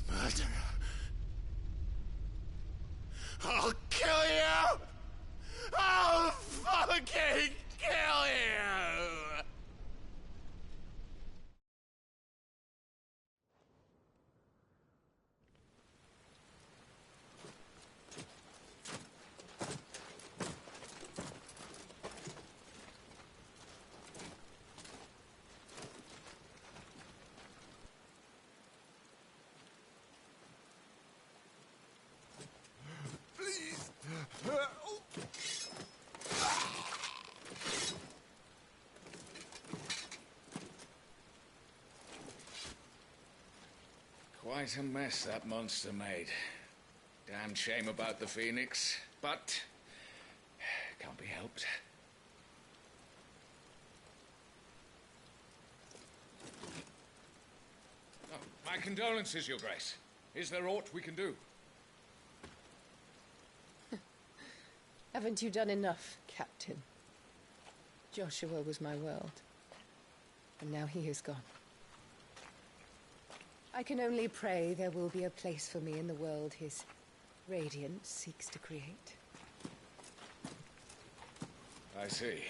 Murderer. I'll kill you! I'll fucking kill you! Quite a mess that monster made. Damn shame about the Phoenix, but can't be helped. Oh, my condolences, Your Grace. Is there aught we can do? Haven't you done enough, Captain? Joshua was my world, and now he is gone. I can only pray there will be a place for me in the world his radiance seeks to create. I see.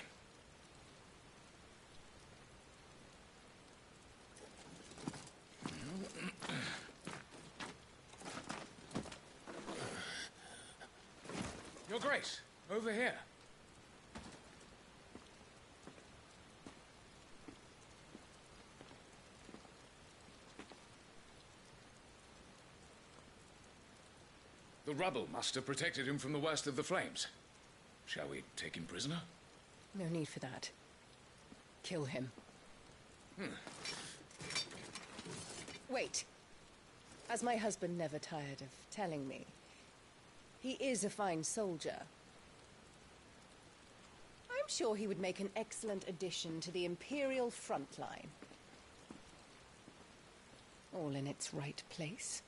Your Grace, over here. The rubble must have protected him from the worst of the flames. Shall we take him prisoner? No need for that. Kill him. Wait. As my husband never tired of telling me, he is a fine soldier. I'm sure he would make an excellent addition to the Imperial front line. All in its right place.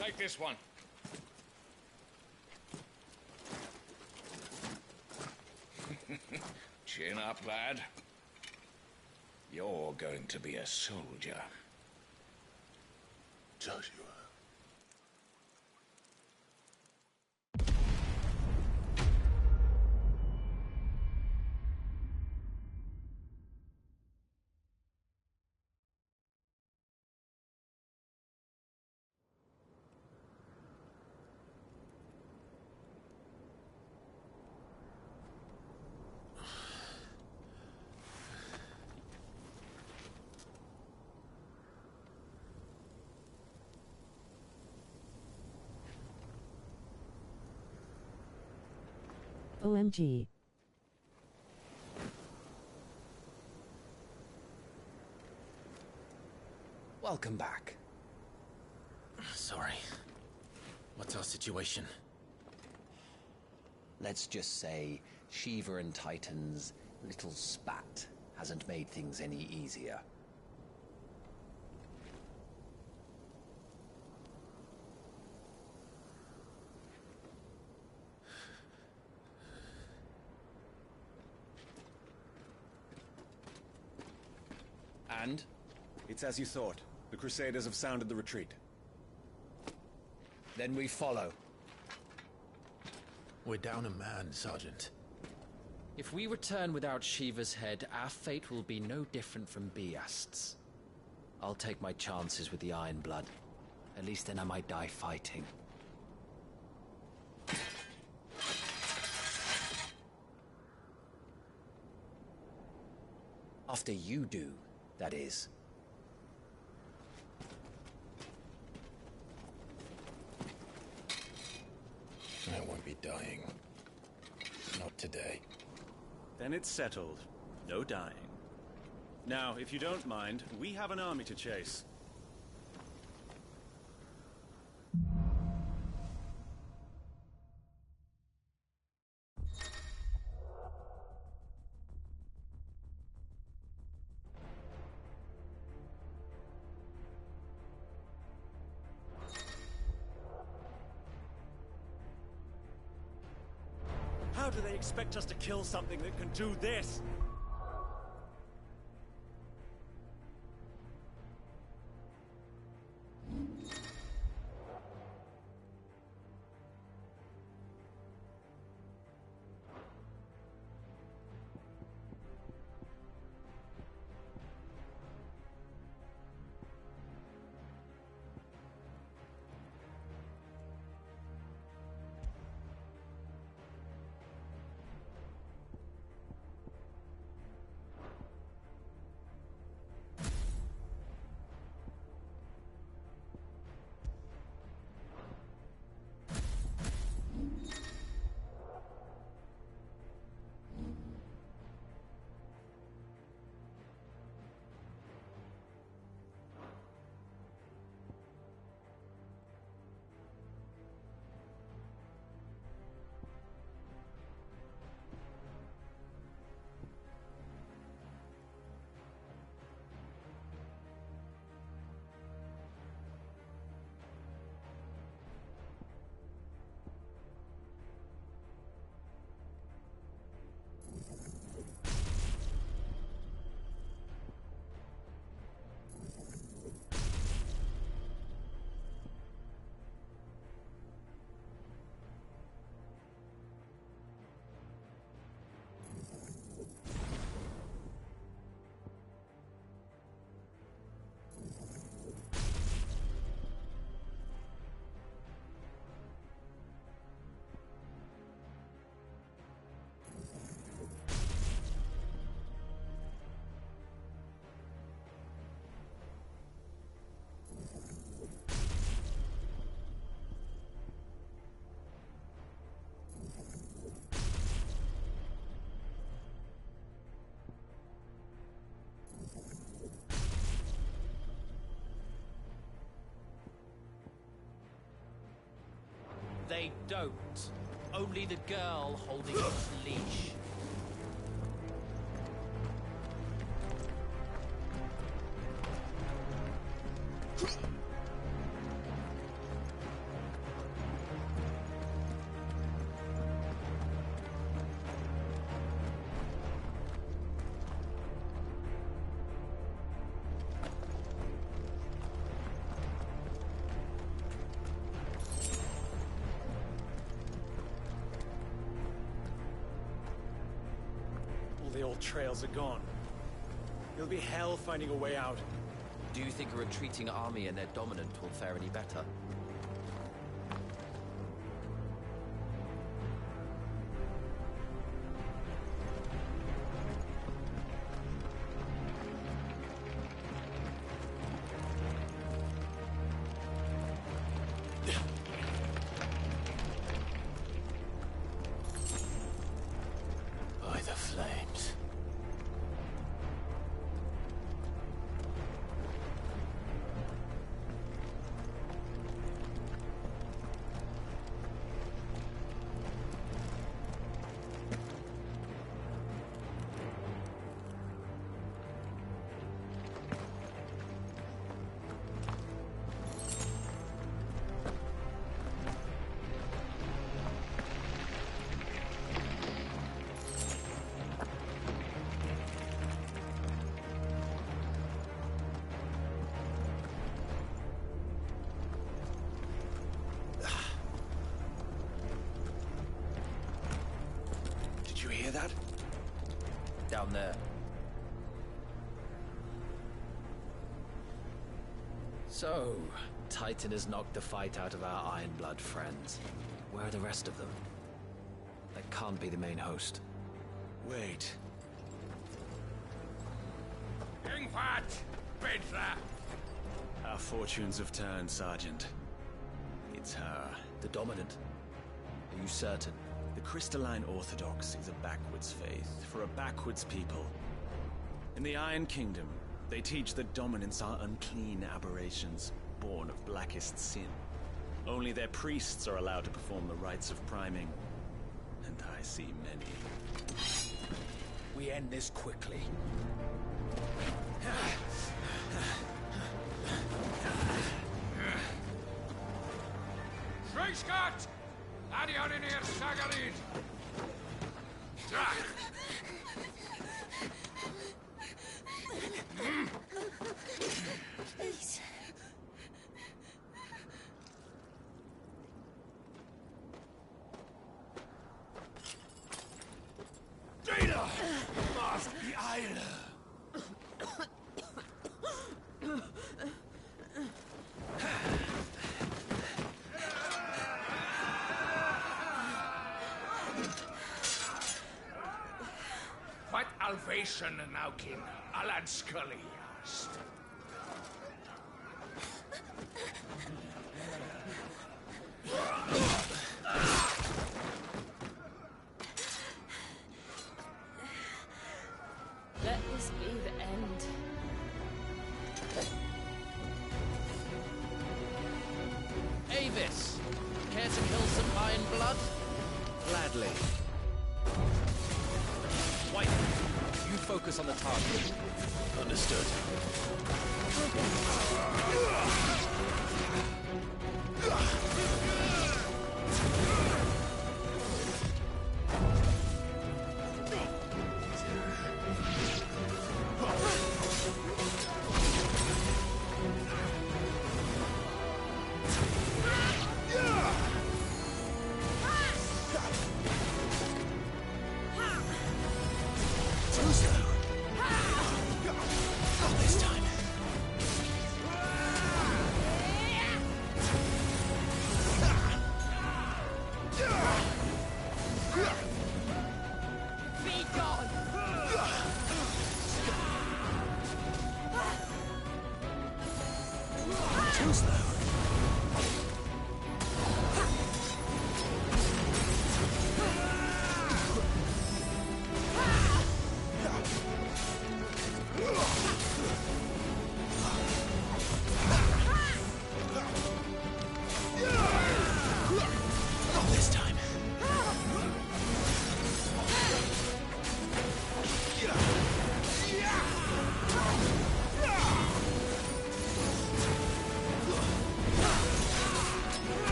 Take this one. Chin up, lad. You're going to be a soldier. Joshua. OMG. Welcome back. Sorry. What's our situation? Let's just say Shiva and Titan's little spat hasn't made things any easier. And? It's as you thought. The Crusaders have sounded the retreat. Then we follow. We're down a man, Sergeant. If we return without Shiva's head, our fate will be no different from Biast's. I'll take my chances with the Iron Blood. At least then I might die fighting. After you do, that is. I won't be dying. Not today. Then it's settled. No dying. Now, if you don't mind, we have an army to chase. How do they expect us to kill something that can do this? They don't. Only the girl holding its leash. The old trails are gone. It'll be hell finding a way out. Do you think a retreating army and their dominant will fare any better? By the flames. Did you hear that? Down there. So, Titan has knocked the fight out of our Ironblood friends. Where are the rest of them? That can't be the main host. Wait. Ingvat! Bedra! Our fortunes have turned, Sergeant. It's her. The Dominant. Are you certain? The Crystalline Orthodox is a backwards faith for a backwards people. In the Iron Kingdom, they teach that dominants are unclean aberrations, born of blackest sin. Only their priests are allowed to perform the rites of priming. And I see many. We end this quickly. Schreischgat! Adioninir Sagarid! Please. Data! Must be Isla! What Alvation now, King? Alan Scully asked. Let this be the end. Avis, care to kill some iron blood? Gladly. White, you focus on the target. Understood. Too slow. Not this time. Be gone! Too slow. Not this time.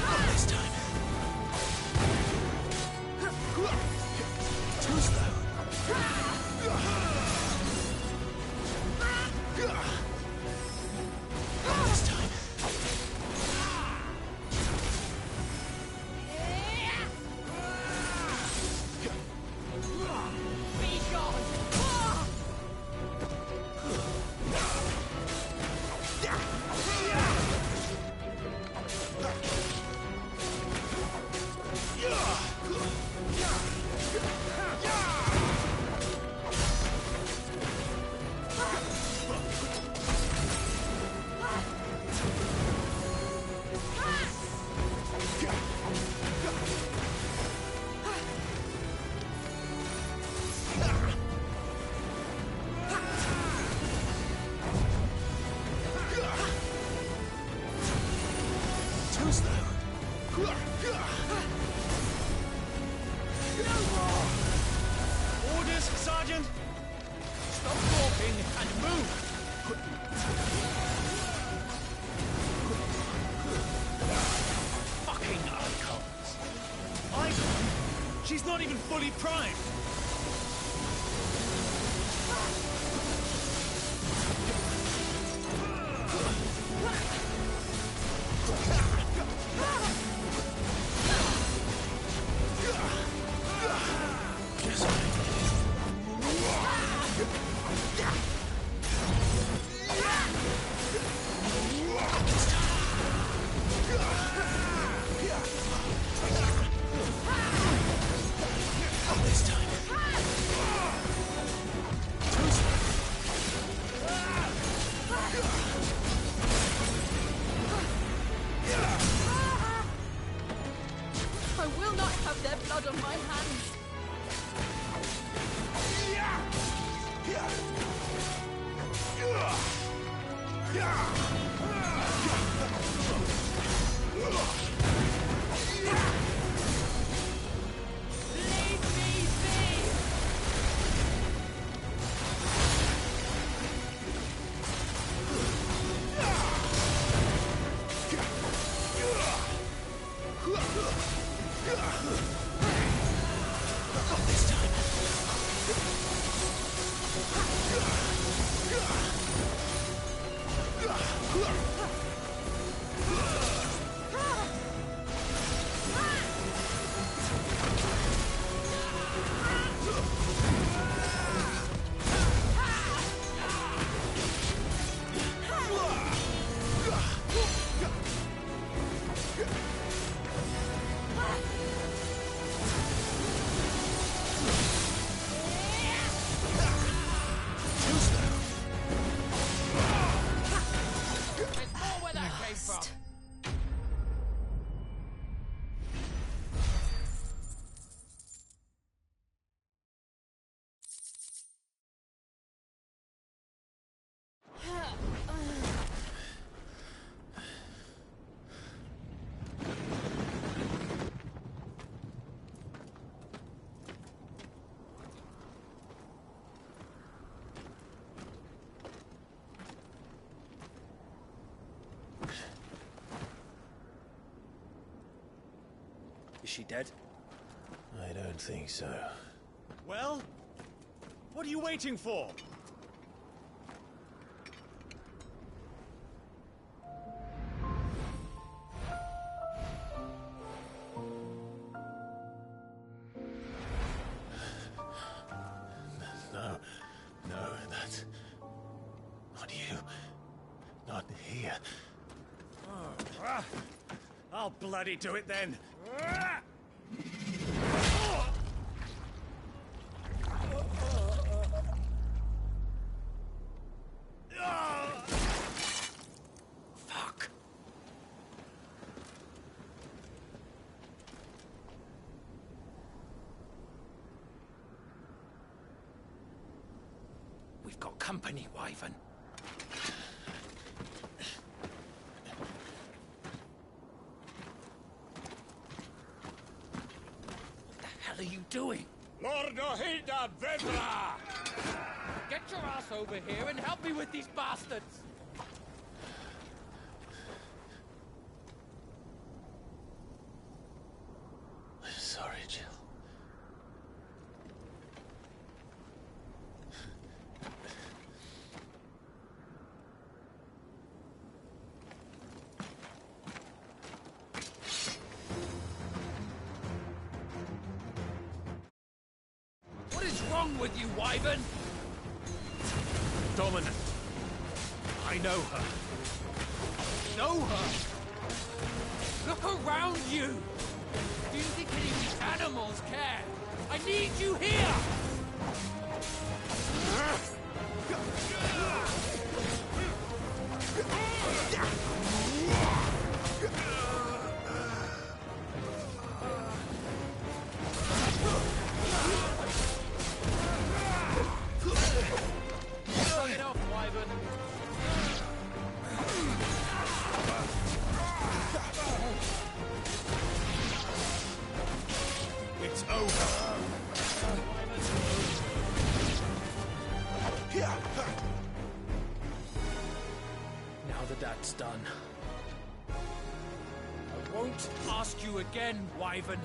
Not this time. Too slow. Not this time. Be gone! Too slow. Orders, Sergeant! Stop walking and move! Fucking icons! Icon? She's not even fully primed! Not this time. I will not have their blood on my hands. Leave me she dead? I don't think so. Well? What are you waiting for? No, that's... not you. Not here. I'll bloody do it then. Fuck. We've got company, Wyvern. What the hell are you doing? Lord Ohida Vedra! Get your ass over here and help me with these bastards! I'm sorry, Jill. What is wrong with you, Wyvern? Dominant. I know her. Know her! Look around you! Do you think any of these animals care? I need you here! Turn it off, Wyvern. It's over. Now that that's done, I won't ask you again, Wyvern.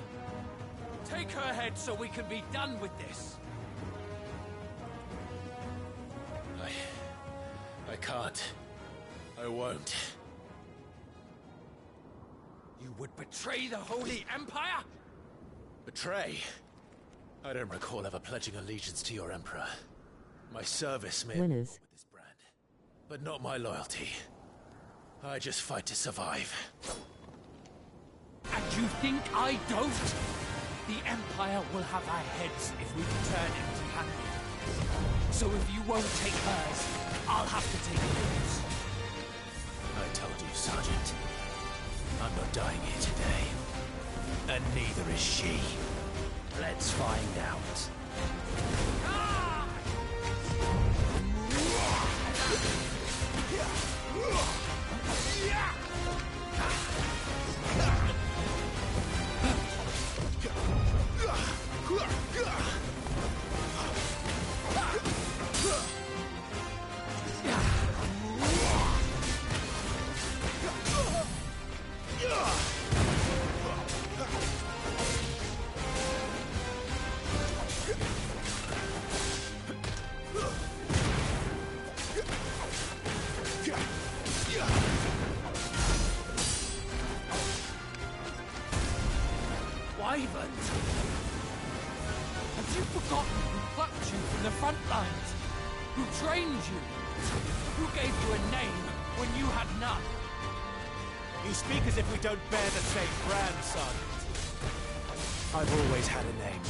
Take her head so we can be done with this. I can't. I won't. You would betray the Holy Empire? Betray? I don't recall ever pledging allegiance to your Emperor. My service may Winners. with this brand, but not my loyalty. I just fight to survive. And you think I don't? The Empire will have our heads if we return empty-handed. So if you won't take hers, I'll have to take yours. I told you, Sergeant. I'm not dying here today. And neither is she. Let's find out. Wyvern! Have you forgotten who plucked you from the front lines? Who trained you? Who gave you a name when you had none? You speak as if we don't bear the same brand, Sergeant. I've always had a name,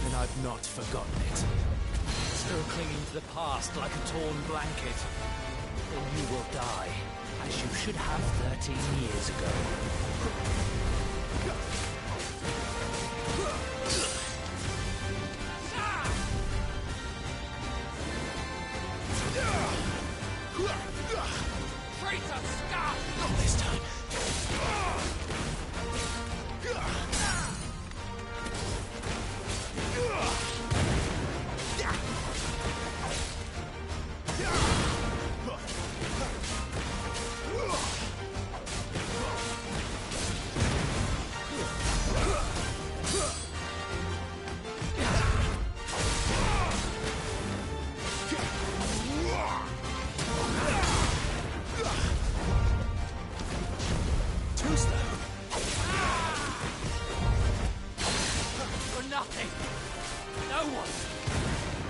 and I've not forgotten it. Still clinging to the past like a torn blanket. Then you will die, as you should have 13 years ago. Traitor scum! Not this time. one,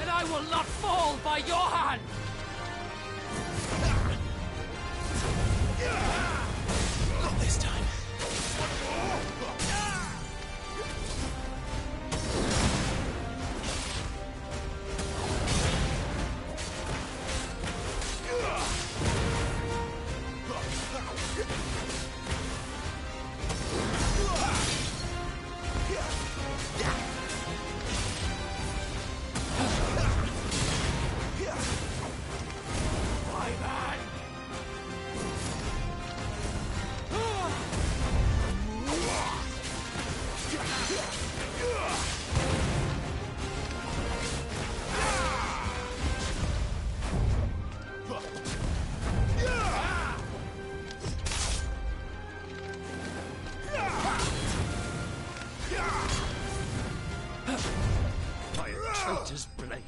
and I will not fall by your hand! Not this time. Traitor's blade.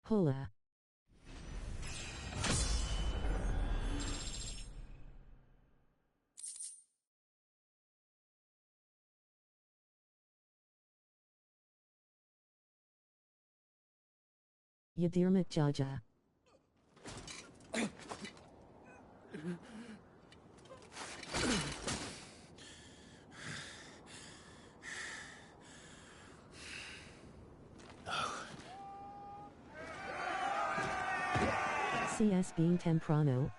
Hola. Yadirmat Jaja. CS being temprano.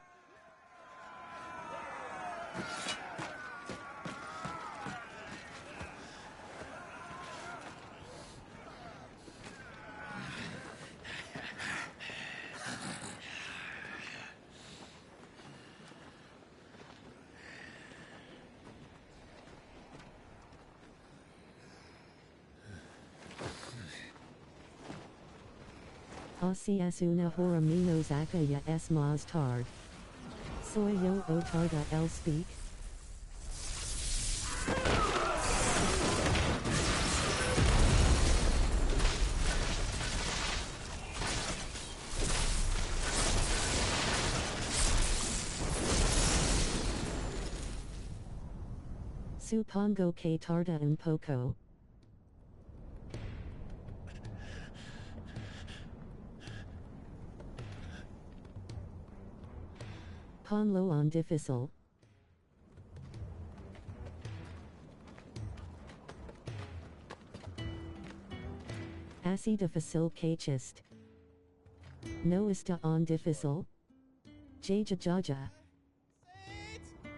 CS una hora menos acá es más tarde. Soy yo o tarda el speak. Supongo que tarda un poco. Ponlo on difícil. Así difícil que chist. No está on difícil. Jaja jaja.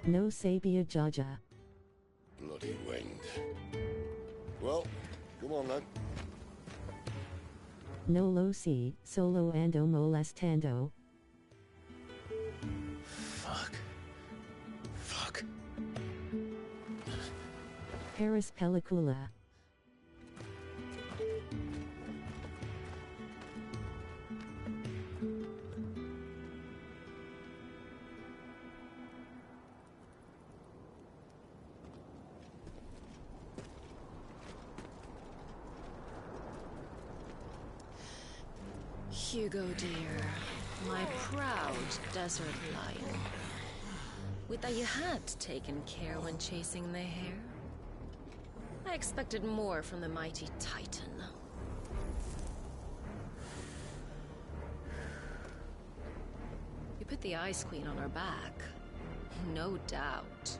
No sabia jaja. Bloody wind. Well, come on then. No lo sé, solo ando molestando. Fuck. Paris Pellicula. Hugo, dear, my proud desert lion. With that you had taken care when chasing the hare. I expected more from the mighty Titan. You put the Ice Queen on her back, no doubt.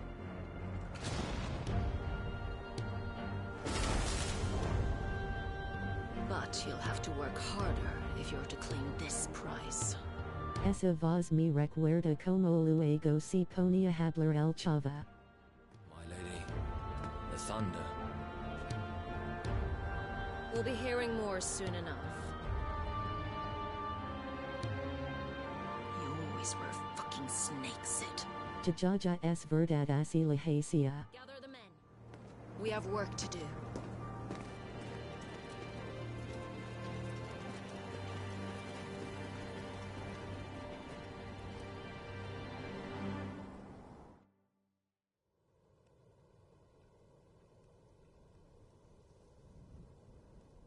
But you'll have to work harder if you're to claim this prize. Esa voz me recuerda como luego se ponía hablar el chava. My lady, the thunder. We'll be hearing more soon enough. You always were fucking snake-sit. Jaja es verdad así la hacia. Gather the men. We have work to do.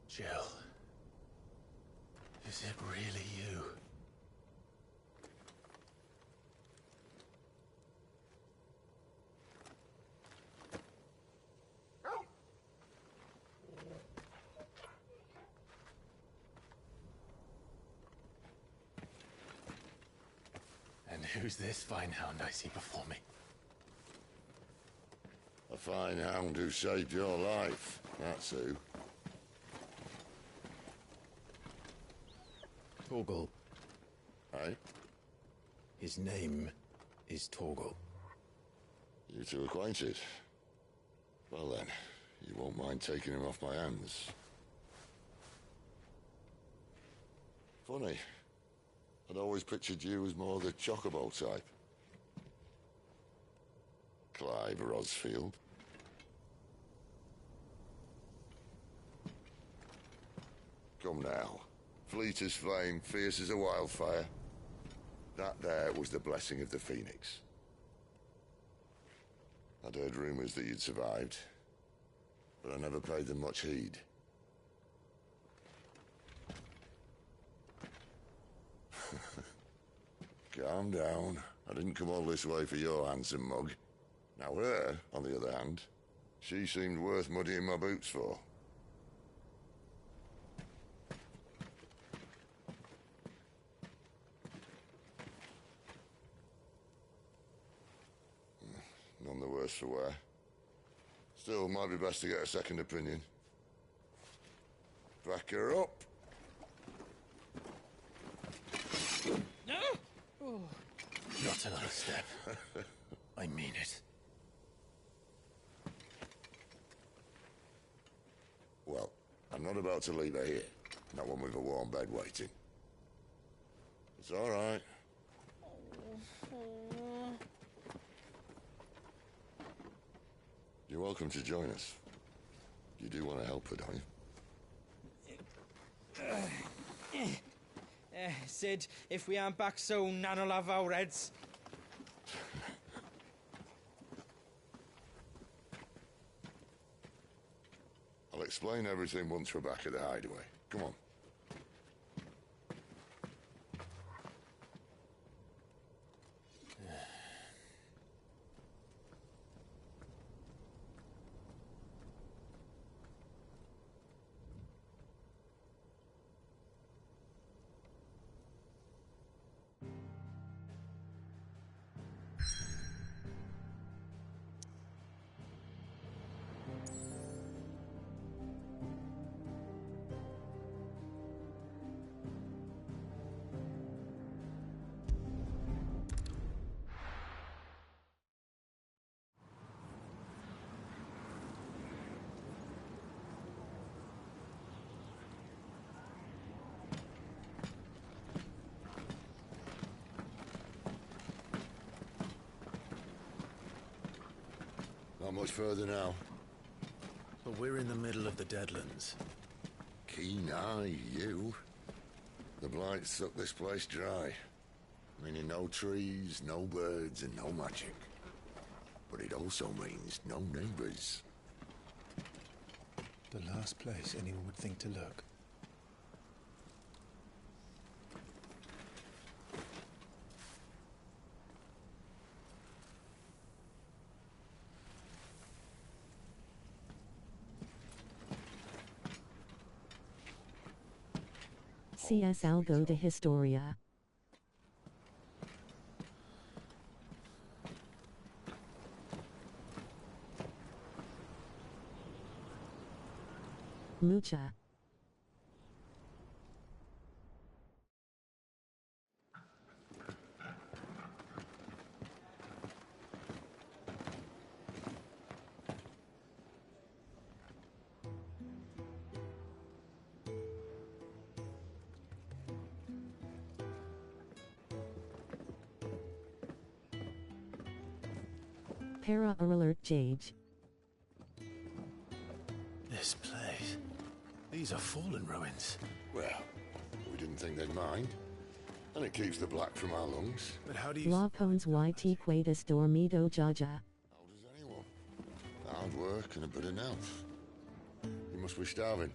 Jill. Is it really you? Who's this fine hound I see before me? A fine hound who saved your life, that's who. Torgal. Eh? His name is Torgal. You two acquainted? Well then, you won't mind taking him off my hands. Funny. I'd always pictured you as more the chocobo type. Clive Rosfield. Come now. Fleet as flame, fierce as a wildfire. That there was the blessing of the Phoenix. I'd heard rumors that you'd survived, but I never paid them much heed. Calm down. I didn't come all this way for your handsome mug. Now her, on the other hand, she seemed worth muddying my boots for. None the worse for wear. Still, might be best to get a second opinion. Back her up. Not another step. I mean it. Well, I'm not about to leave her here. Not one with a warm bed waiting. It's all right. You're welcome to join us. You do want to help her, don't you? Sid, if we aren't back soon, Nan'll have our heads. I'll explain everything once we're back at the hideaway. Come on. Not much further now. But we're in the middle of the Deadlands. Keen eye, you. The blight sucked this place dry. Meaning no trees, no birds, and no magic. But it also means no neighbors. The last place anyone would think to look. CS Algo de Historia. Mucha. Para alert Jage. This place. These are fallen ruins. Well, we didn't think they'd mind. And it keeps the black from our lungs. But how do you... La Pones YT Quatus Dormido Jaja. How does anyone? Hard work and a bit of mouth. You must be starving.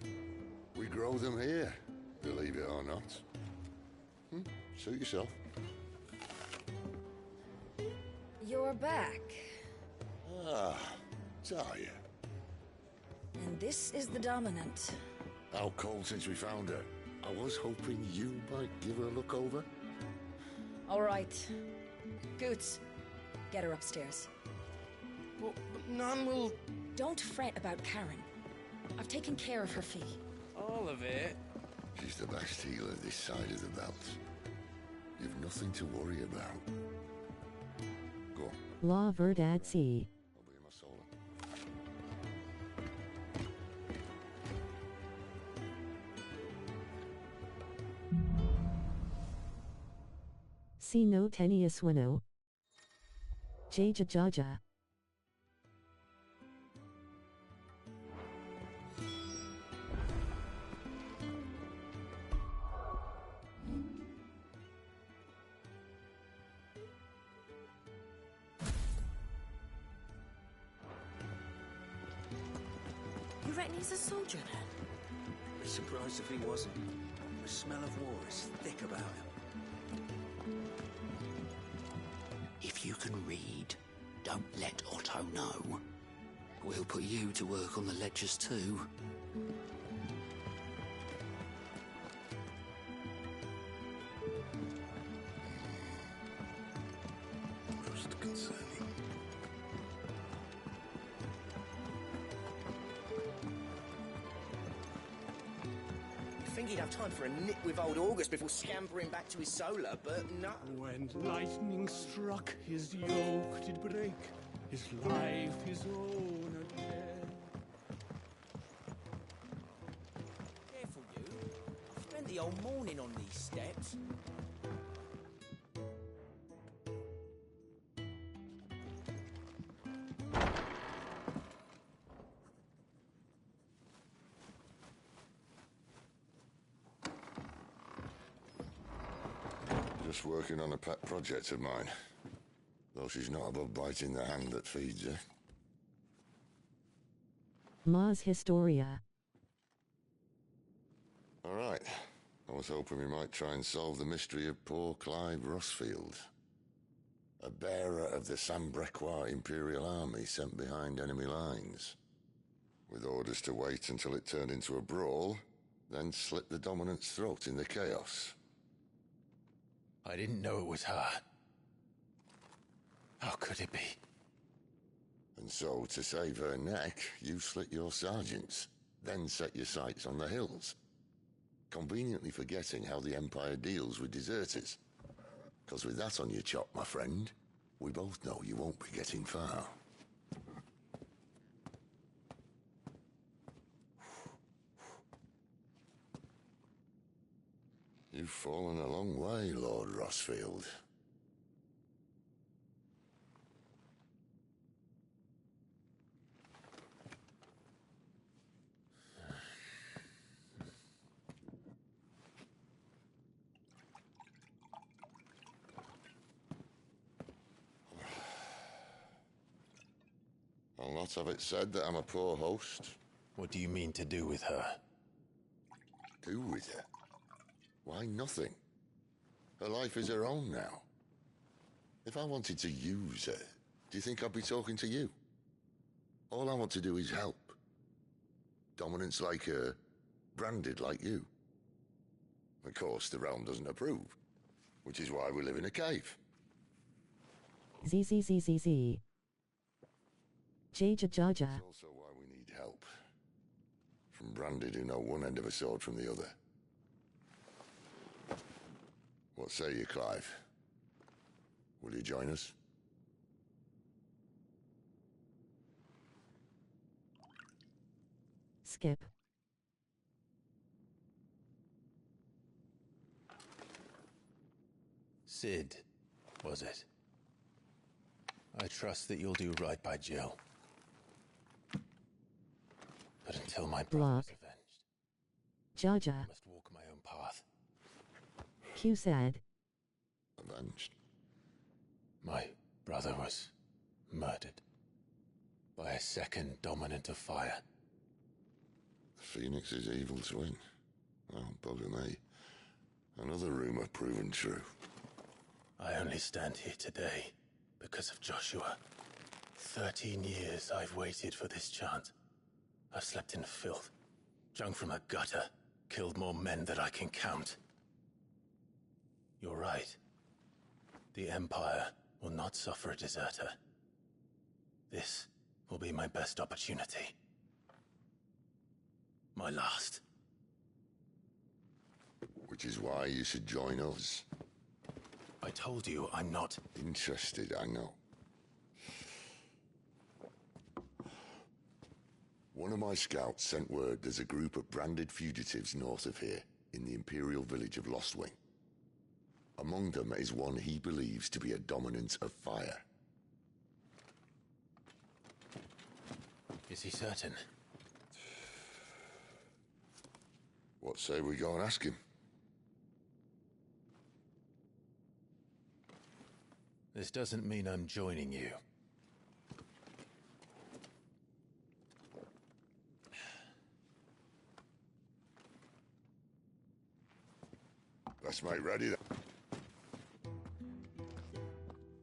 We grow them here, believe it or not. Suit yourself. You're back. Ah, Talia. And this is the Dominant. Out cold since we found her. I was hoping you might give her a look over. All right. Goots, get her upstairs. But none will... Don't fret about Karen. I've taken care of her fee. All of it? She's the best healer this side of the belt. You've nothing to worry about. Go on. La Verdad C. I'll be in my solar. Si no tenía sueño. Jaja Jaja. You reckon he's a soldier then? Be surprised if he wasn't. The smell of war is thick about him. If you can read, don't let Otto know. We'll put you to work on the ledgers too. Most concerning. You'd think he'd have time for a nip with old August before scampering back to his solar, but no. When lightning struck, his yoke did break, his life his own again. Careful, you. I've spent the whole morning on these steps. Just working on a pet project of mine. Though she's not above biting the hand that feeds her. Mas Historia. All right. I was hoping we might try and solve the mystery of poor Clive Rossfield. A bearer of the Sambrequois Imperial Army sent behind enemy lines. With orders to wait until it turned into a brawl, then slit the dominant's throat in the chaos. I didn't know it was her. How could it be? And so, to save her neck, you slit your sergeants, then set your sights on the hills. Conveniently forgetting how the Empire deals with deserters. Because with that on your chop, my friend, we both know you won't be getting far. You've fallen a long way, Lord Rossfield. I'll not have it said that I'm a poor host. What do you mean to do with her? Do with her? Why, nothing. Her life is her own now. If I wanted to use her, do you think I'd be talking to you? All I want to do is help. Dominants like her, branded like you. Of course, the realm doesn't approve, which is why we live in a cave. ZZZZZ. Jaja Jaja. It's also why we need help. From branded who know one end of a sword from the other. What say you, Clive? Will you join us? Skip. Sid, was it? I trust that you'll do right by Jill. But until my brother is avenged, Jaja. I must walk my own path. Q said. Avenged? My brother was murdered by a second dominant of fire. Phoenix's evil twin. Oh, bugger me. Another rumor proven true. I only stand here today because of Joshua. 13 years I've waited for this chance. I've slept in filth, drunk from a gutter, killed more men than I can count. You're right. The Empire will not suffer a deserter. This will be my best opportunity. My last. Which is why you should join us. I told you I'm not interested, I know. One of my scouts sent word there's a group of branded fugitives north of here, in the Imperial village of Lostwing. Among them is one he believes to be a dominant of fire. Is he certain? What say we go and ask him? This doesn't mean I'm joining you. Let's make ready then.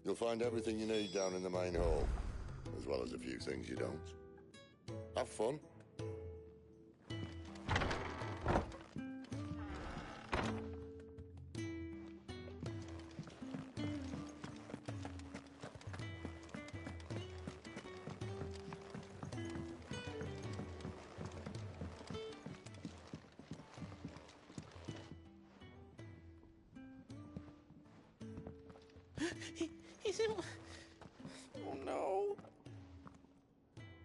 You'll find everything you need down in the main hall, as well as a few things you don't. Have fun. He's in... Oh no.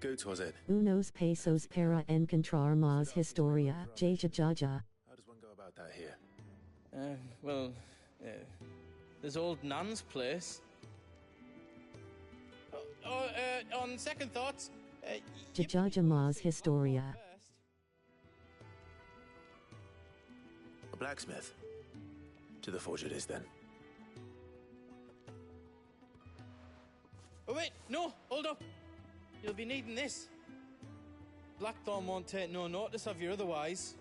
Goots, was it? Unos pesos para encontrar más historia, jaja jaja. How does one go about that here? Well, there's old Nan's place. On second thoughts... Jaja más historia. A blacksmith. To the forge it is, then. Oh wait, no, hold up. You'll be needing this. Blackthorn won't take no notice of you otherwise.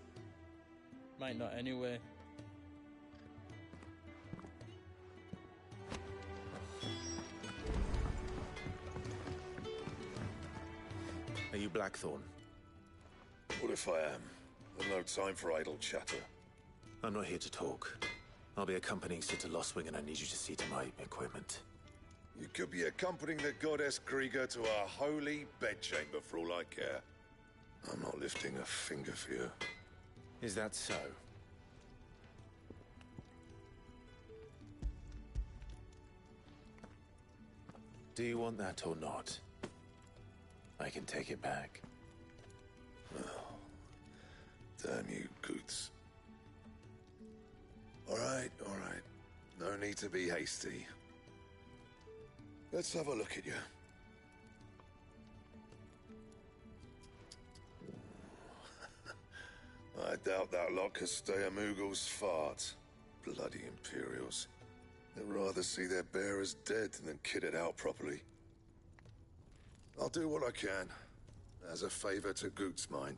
Might not anyway. Are you Blackthorn? What if I am? I've no time for idle chatter. I'm not here to talk. I'll be accompanying Sid to Lostwing, and I need you to see to my equipment. You could be accompanying the goddess Krieger to our holy bedchamber for all I care. I'm not lifting a finger for you. Is that so? Do you want that or not? I can take it back. Oh, damn you, Goots. All right. No need to be hasty. Let's have a look at you. I doubt that lot could stay a Moogle's fart. Bloody Imperials. They'd rather see their bearers dead than kitted out properly. I'll do what I can, as a favor to Goot's mind.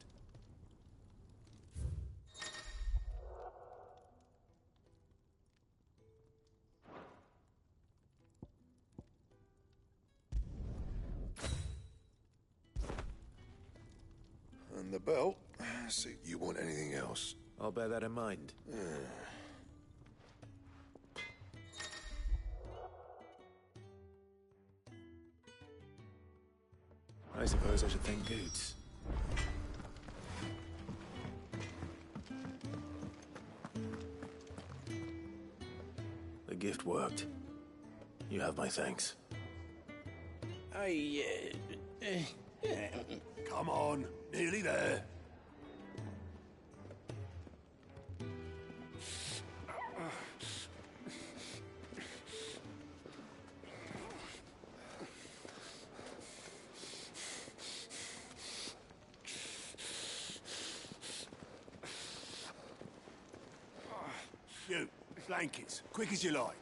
And the belt. See, you want anything else? I'll bear that in mind. I suppose I should thank Goots. The gift worked. You have my thanks. Come on, nearly there. You, blankets, quick as you like.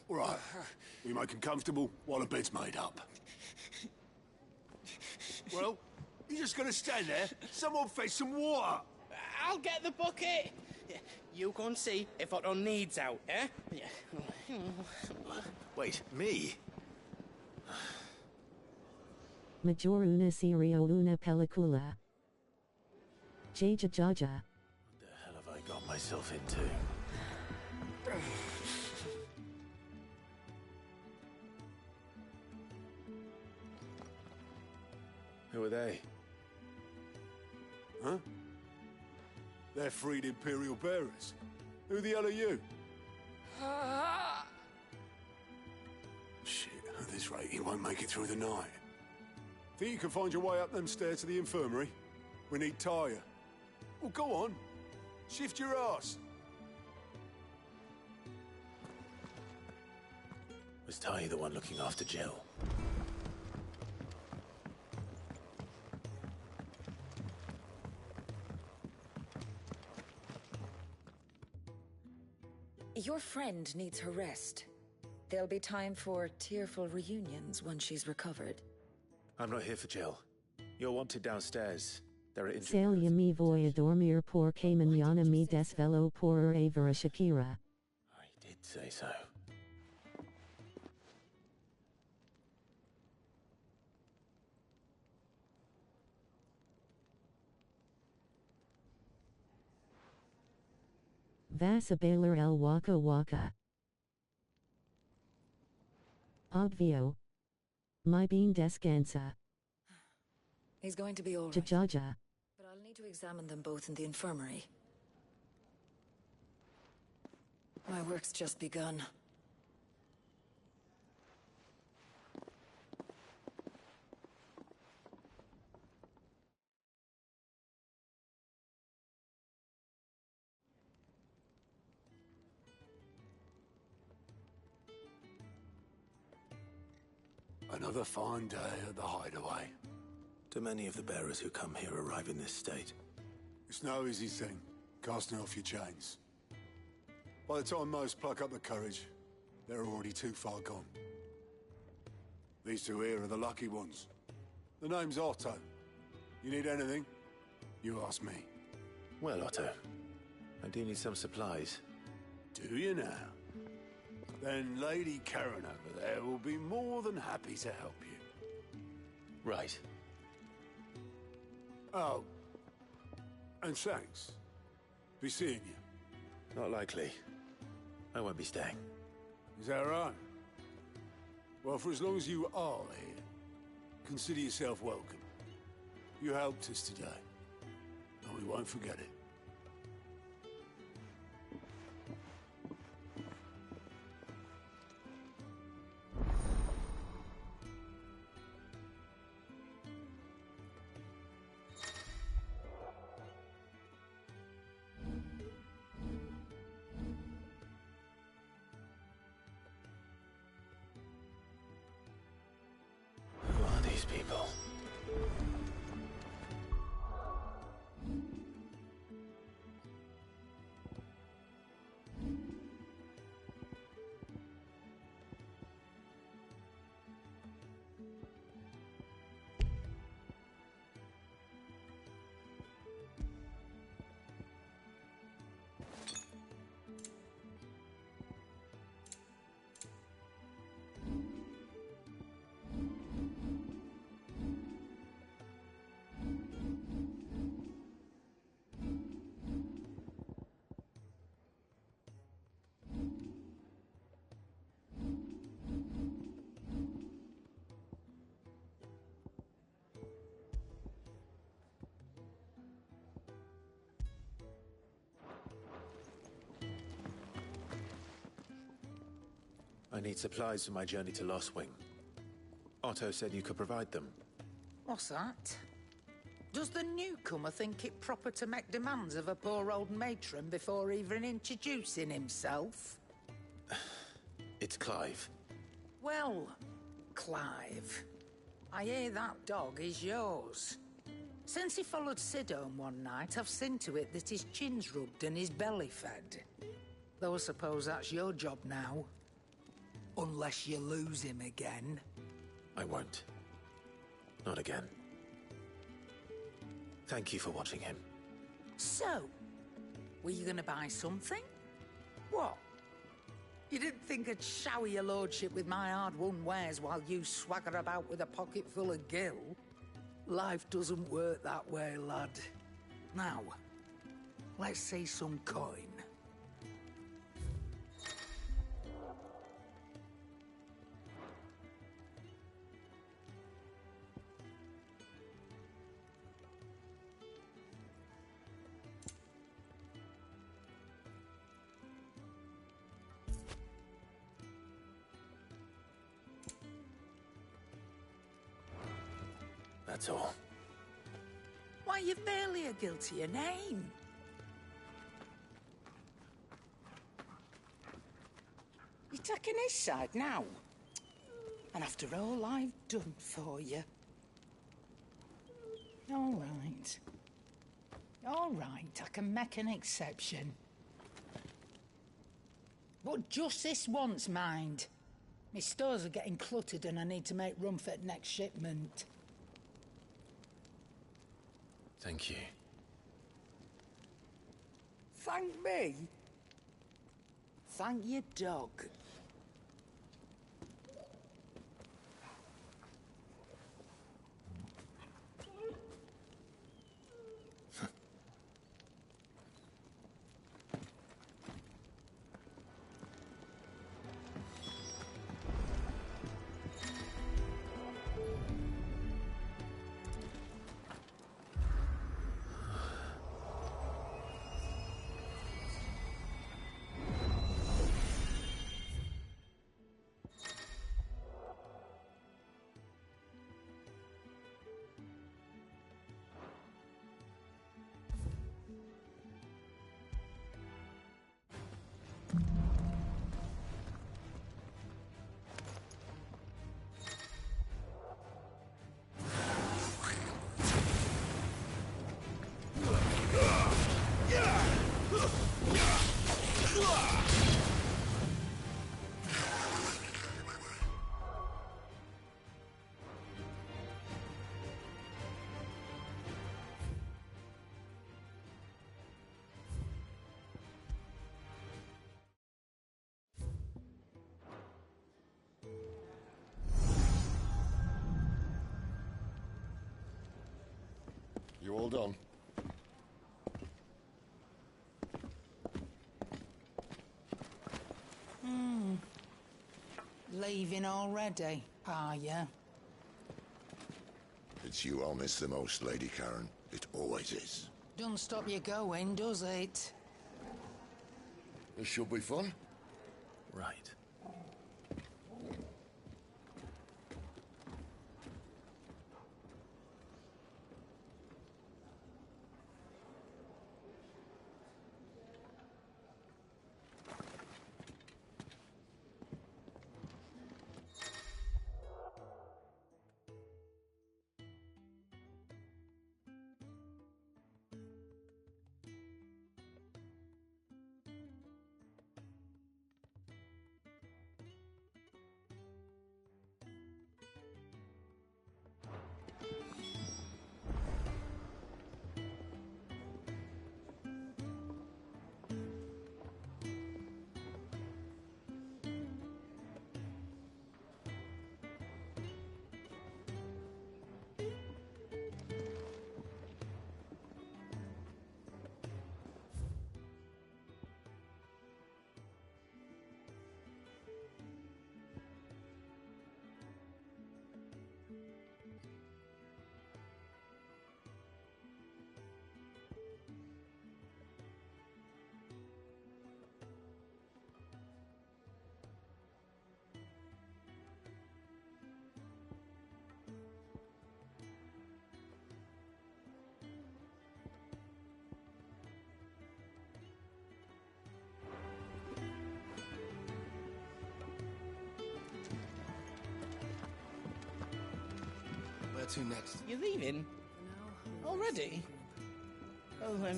All right, we make him comfortable while the bed's made up. Well, you just gonna stand there? Someone fetch some water. I'll get the bucket. You go and see if Otto needs out, eh? Wait, me? Major una serio una película. Jaja Jaja. What the hell have I got myself into? Who are they? Huh? They're freed Imperial bearers. Who the hell are you? Shit, at this rate, he won't make it through the night. Think you can find your way up them stairs to the infirmary? We need Tyre. Well, go on. Shift your ass. Was Ty the one looking after Jill? Your friend needs her rest. There'll be time for tearful reunions once she's recovered. I'm not here for Jill. You're wanted downstairs. There are injured. Celia mi voy a dormir porque mañana me desvelo por ir a ver a Shakira. I did say so. Vas a bailar el waka waka. Obvio. My bean descansa. He's going to be all right. Jaja. But I'll need to examine them both in the infirmary. My work's just begun. Another fine day at the hideaway. Do many of the bearers who come here arrive in this state? It's no easy thing, casting off your chains. By the time most pluck up the courage, they're already too far gone. These two here are the lucky ones. The name's Otto. You need anything? You ask me. Well, Otto, I do need some supplies. Do you now? Then Lady Karen over there will be more than happy to help you. Right. Oh. And thanks. Be seeing you. Not likely. I won't be staying. Is that right? Well, for as long as you are here, consider yourself welcome. You helped us today, and we won't forget it. Who are these people? I need supplies for my journey to Lost Wing. Otto said you could provide them. What's that? Does the newcomer think it proper to make demands of a poor old matron before even introducing himself? It's Clive. Well, Clive, I hear that dog is yours. Since he followed Sid home one night, I've seen to it that his chin's rubbed and his belly fed. Though I suppose that's your job now. Unless you lose him again. I won't. Not again. Thank you for watching him. So, were you gonna buy something? What? You didn't think I'd shower your lordship with my hard-won wares while you swagger about with a pocket full of gil? Life doesn't work that way, lad. Now, let's see some coin. That's all. Why, you've barely a guilty a name. You're taking his side now? And after all I've done for you. All right. All right, I can make an exception. But just this once, mind. My stores are getting cluttered and I need to make room for the next shipment. Thank you. Thank me? Thank your dog. You all done? Leaving already, are you? It's you I'll miss the most, Lady Karen. It always is. Don't stop you going, does it? This should be fun. Right. Where to next? You're leaving? Already? Well,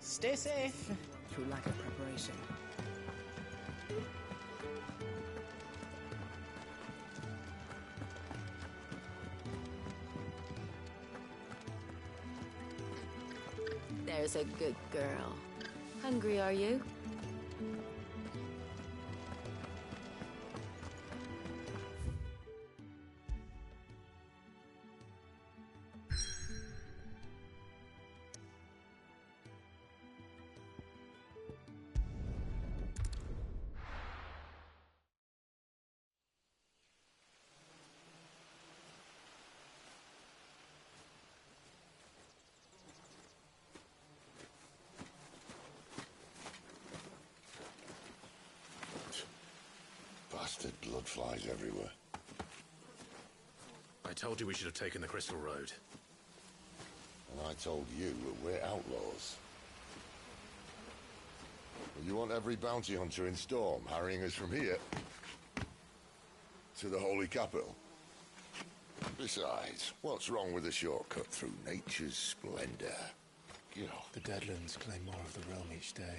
stay safe. Through lack of preparation. There's a good girl. Hungry, are you? Bastard blood flies everywhere. I told you we should have taken the Crystal Road. And I told you that we're outlaws. You want every bounty hunter in Storm harrying us from here to the Holy Capital? Besides, what's wrong with a shortcut through nature's splendor? You know. The Deadlands claim more of the realm each day.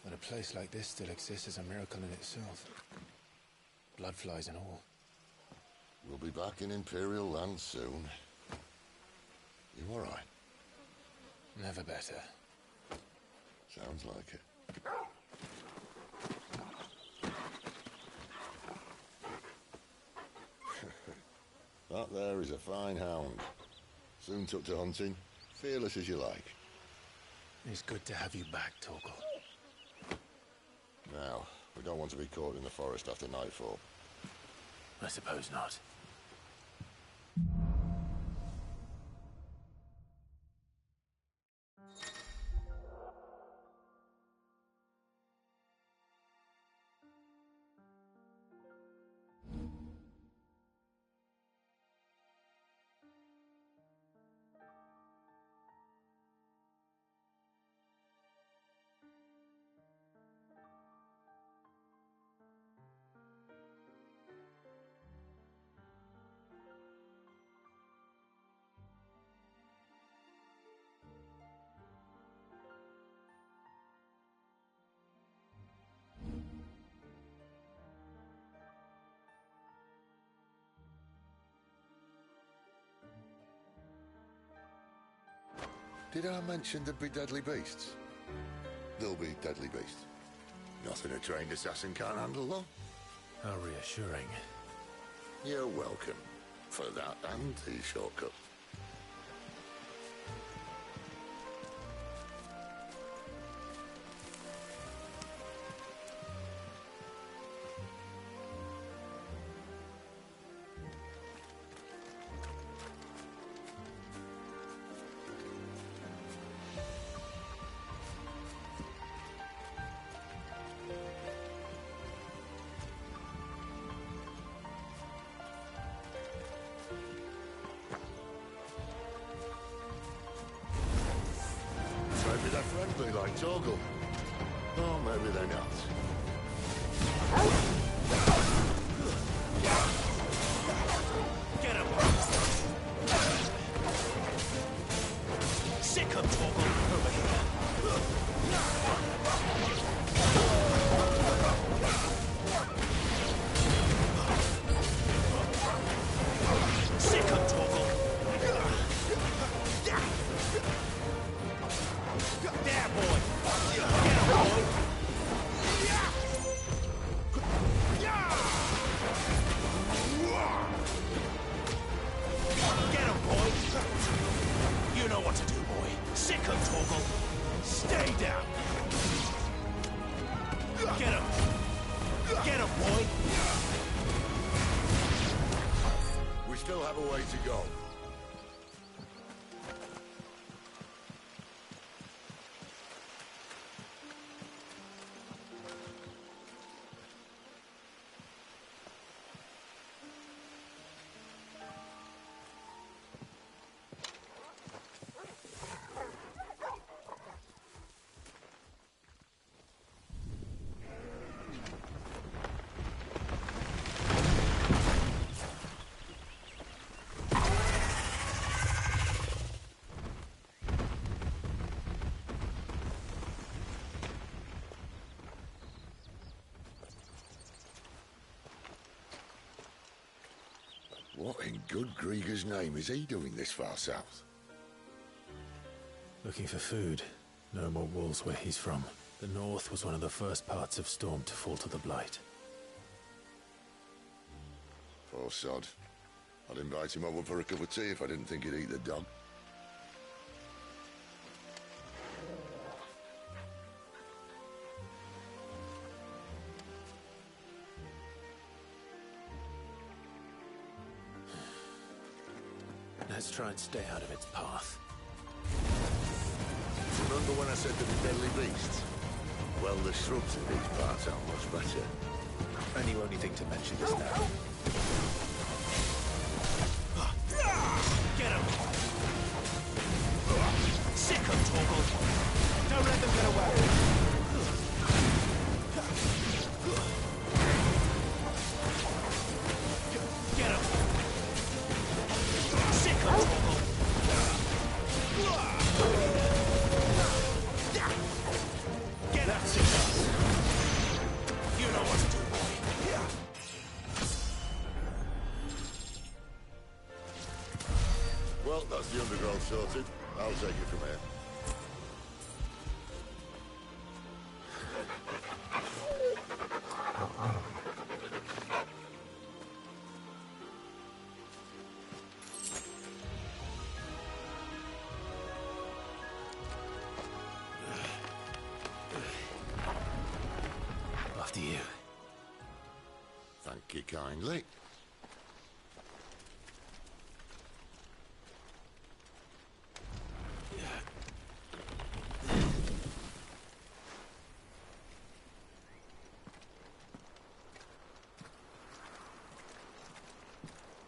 But a place like this still exists is a miracle in itself. Bloodflies and all. We'll be back in Imperial land soon. You all right? Never better. Sounds like it. That there is a fine hound. Soon took to hunting. Fearless as you like. It's good to have you back, Torgal. Now, we don't want to be caught in the forest after nightfall. I suppose not. Did I mention there'd be deadly beasts? There'll be deadly beasts. Nothing a trained assassin can't handle, though. How reassuring. You're welcome for that and the shortcut. Maybe they're friendly like Torgal. Or maybe they're not. Get him! Sick of Torgal over here. Sick of Torgal. There, boy! Get him, boy! Get him, boy! You know what to do, boy. Sick of Torgal. Stay down. Get him. Get him, boy. We still have a way to go. What in good Grieger's name is he doing this far south? Looking for food. No more wolves where he's from. The north was one of the first parts of Storm to fall to the Blight. Poor sod. I'd invite him over for a cup of tea if I didn't think he'd eat the dog. Let's try and stay out of its path. Remember when I said there were deadly beasts? Well, the shrubs in these parts aren't much better. And you only think to mention this now? Get him! Sick him, Torgal! Don't let them get away! Get him! Sick him, Torgal! Get him! That's it! You know what to do, boy. Well, that's the undergrowth sorted. I'll take it from here. After you. Thank you kindly.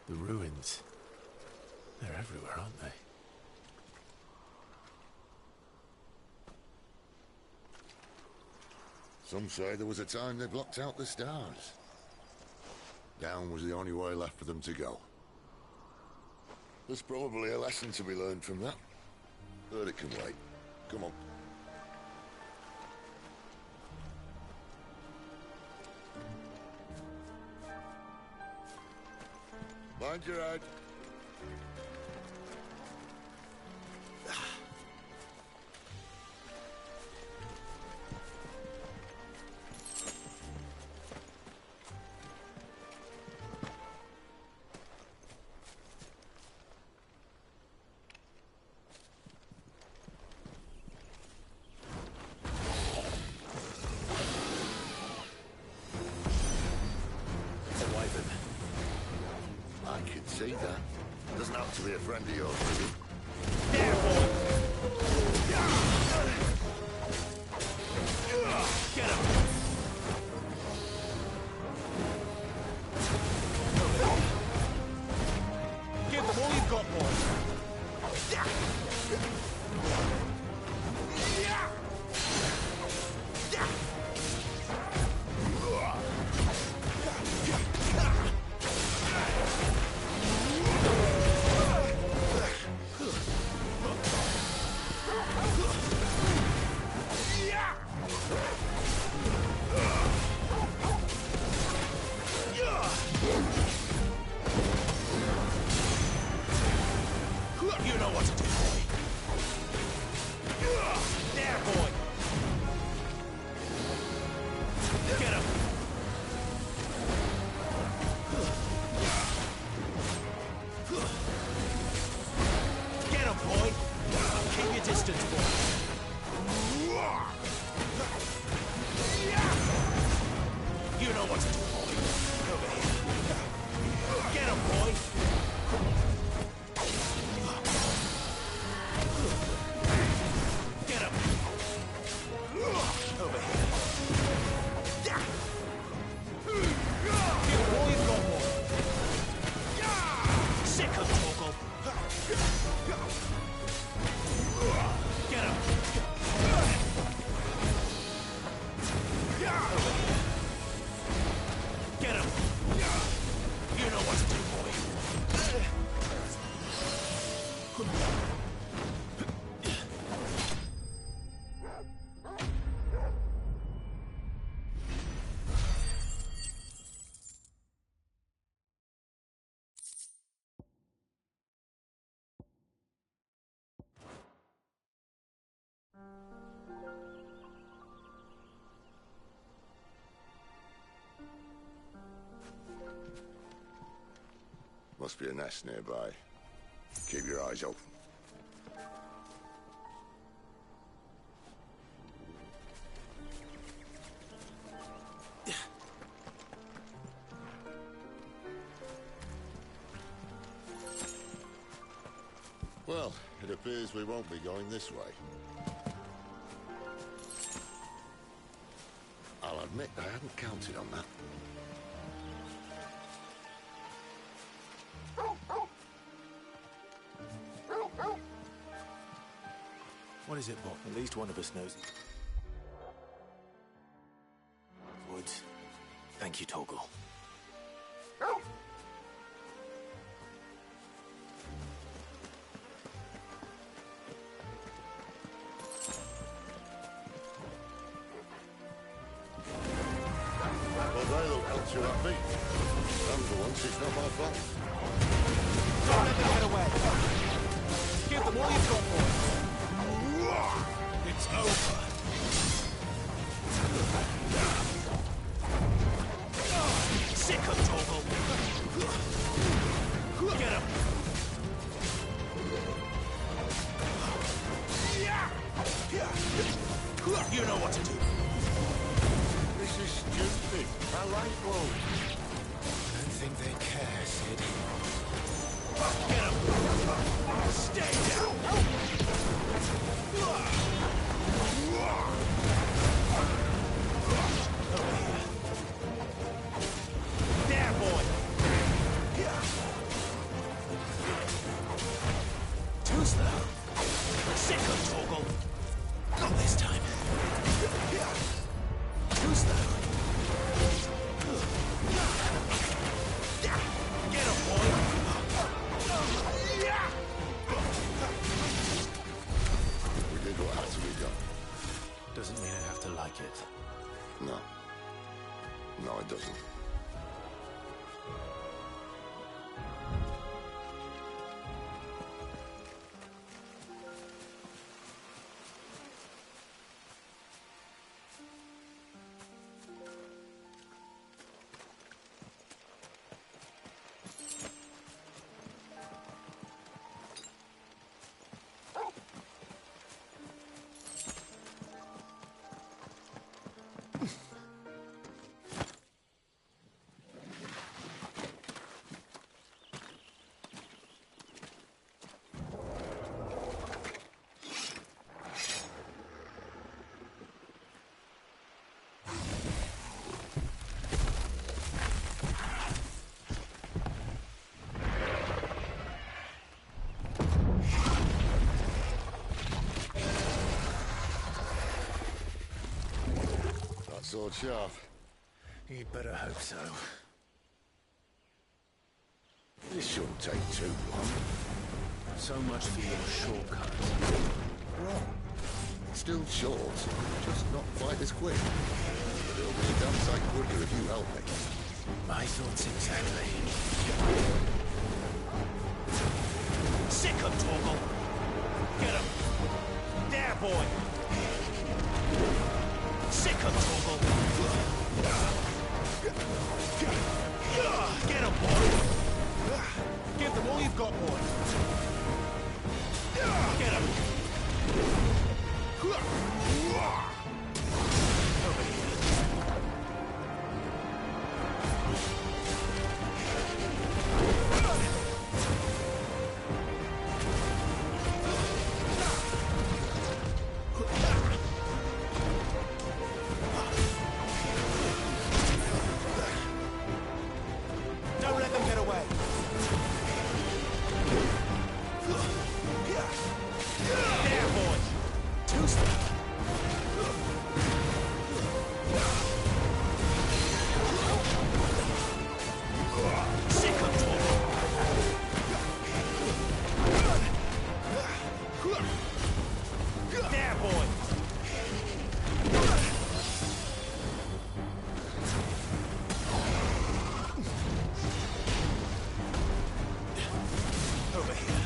The ruins. They're everywhere, aren't they? Some say there was a time they blocked out the stars. Down was the only way left for them to go. There's probably a lesson to be learned from that. But it can wait. Come on. Mind your head. I can see that. Doesn't have to be a friend of yours, does it? Get him! Give them all you've got, boys. You know what to do, boy. There, boy. Get him. Get him, boy. Keep your distance, boy. You know what to do, boy. Over here. Get him, boy. Get him! Over here. Give him all you've got, boy. Sick of Torgal. Get him! Over here. Get him! You know what to do, boy. Must be a nest nearby. Keep your eyes open. Well, it appears we won't be going this way. I'll admit I hadn't counted on that. What is it, Bob? At least one of us knows. Woods. Thank you, Torgal. Well, they look helps you happy. And for once, it's not my fault. Don't let them get away. Give them all you've got, boy. It's over. Sick of Torgal. Get him. You know what to do. This is stupid. I like wolves. I don't think they care, Sid. Get him! Stay down! Over here. There, boy! Too slow. Sick of Torgal. Not this time. Too slow. Get him, boy! We did what had to be done. Doesn't mean I have to like it. No. No, it doesn't. Sword sharp. You'd better hope so. This shouldn't take too long. So much for your shortcut. Wrong. Still short, just not quite as quick. But it'll be a damn sight quicker if you help me. My thoughts exactly. Sick of Torgal! Get him! There, boy! Sick of Torgal! Get him, boy! Give them all you've got, boy! Get him! Over here. Don't let them get away. There, boys. Too slow. Sick of Torgal. There, boy. Over here.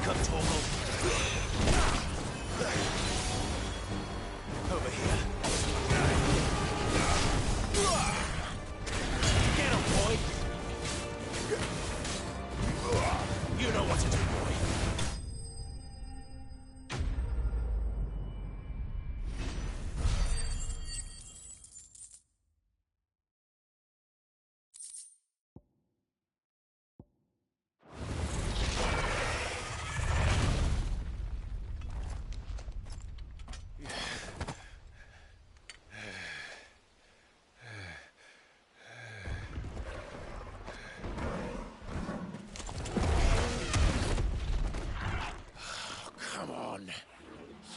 Come, Torgal. Over here. Get him, boy! You know what to do, boy.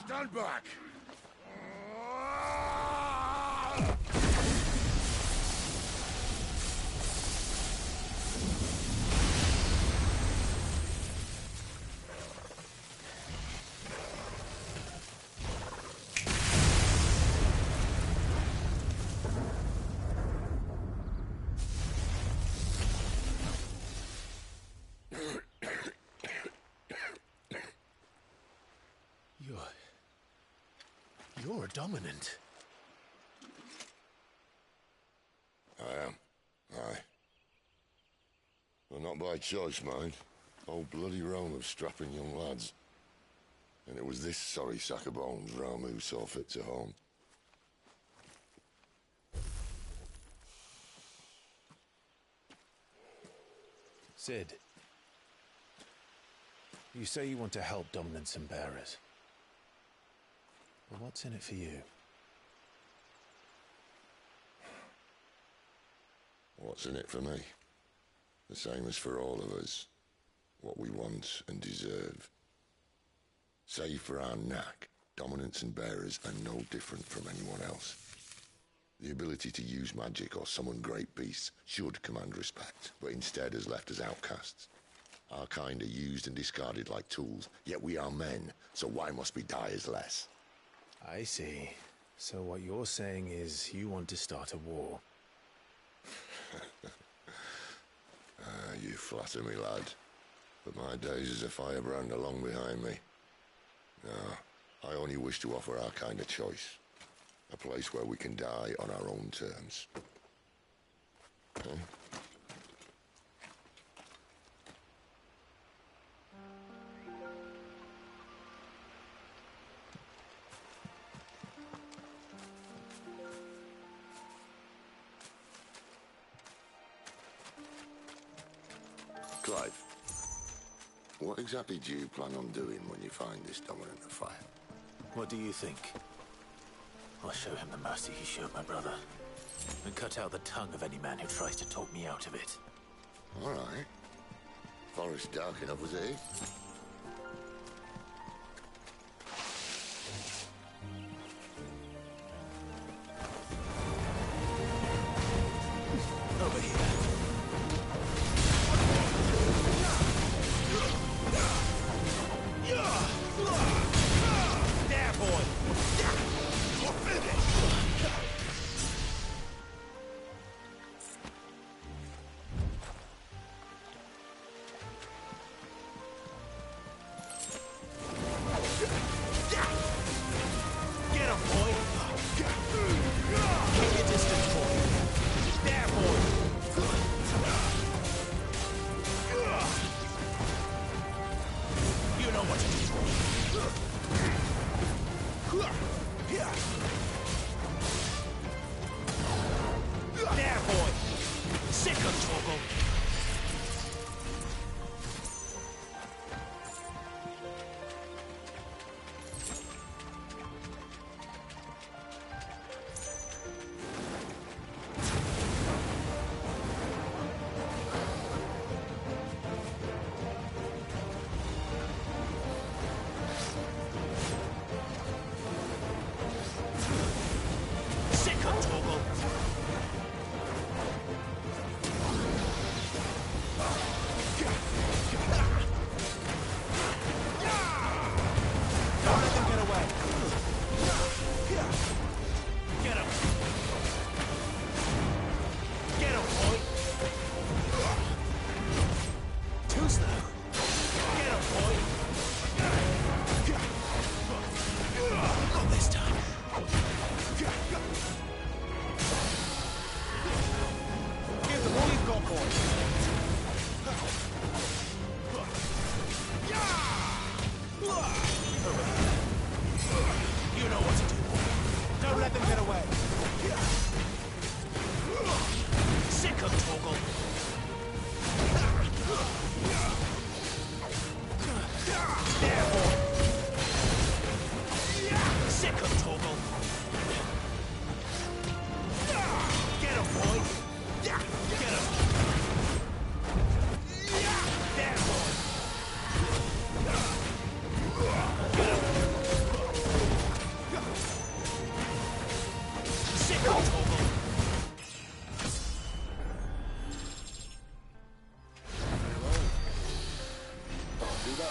Stand back! You're a dominant. I am. Aye. Well, not by choice, mind. Whole bloody realm of strapping young lads. And it was this sorry sack of bones Ramu saw fit to home. Sid, you say you want to help dominants and bearers. Well, what's in it for you? What's in it for me? The same as for all of us. What we want and deserve. Save for our knack, dominants and bearers are no different from anyone else. The ability to use magic or summon great beasts should command respect, but instead has left us outcasts. Our kind are used and discarded like tools, yet we are men, so why must we die as less? I see. So what you're saying is you want to start a war. You flatter me, lad. But my days as a firebrand are long behind me. No, I only wish to offer our kind of choice. A place where we can die on our own terms. Huh? Clive, what exactly do you plan on doing when you find this dominant of fire? What do you think? I'll show him the mercy he showed my brother. And cut out the tongue of any man who tries to talk me out of it. All right. Forest dark enough, was it? Over here. There, boy! You're finished!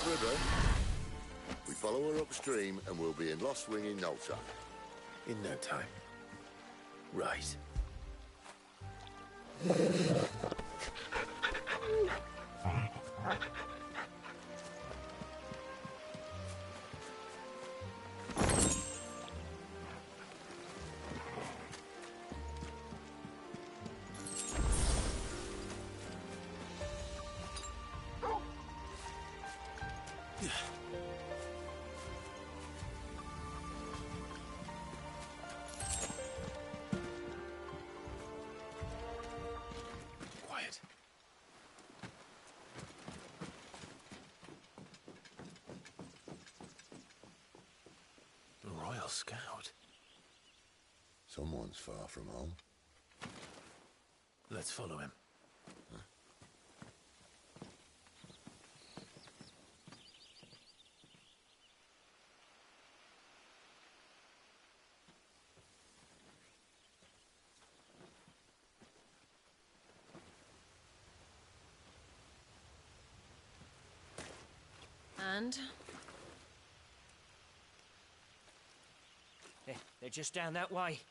for a drink? We follow her upstream and we'll be in Lost Wing in no time. In no time. Right. Quiet. A Royal Scout. Someone's far from home. Let's follow him. And? They're just down that way.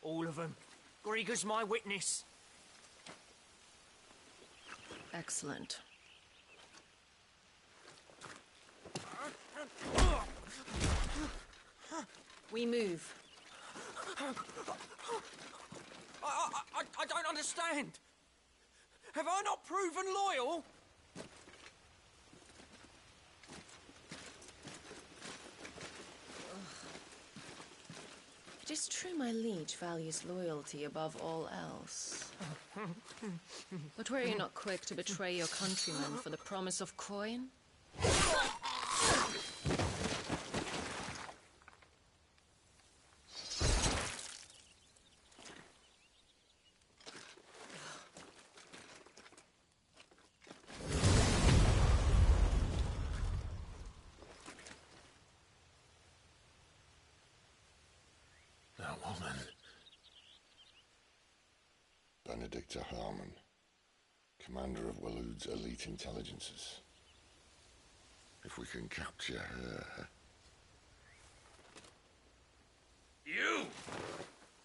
All of them. Grieger's my witness. Excellent. We move. I don't understand. Have I not proven loyal? It is true my liege values loyalty above all else. But were you not quick to betray your countrymen for the promise of coin? That woman. Benedicta Harmon, commander of Waloed's elite intelligences. If we can capture her... You!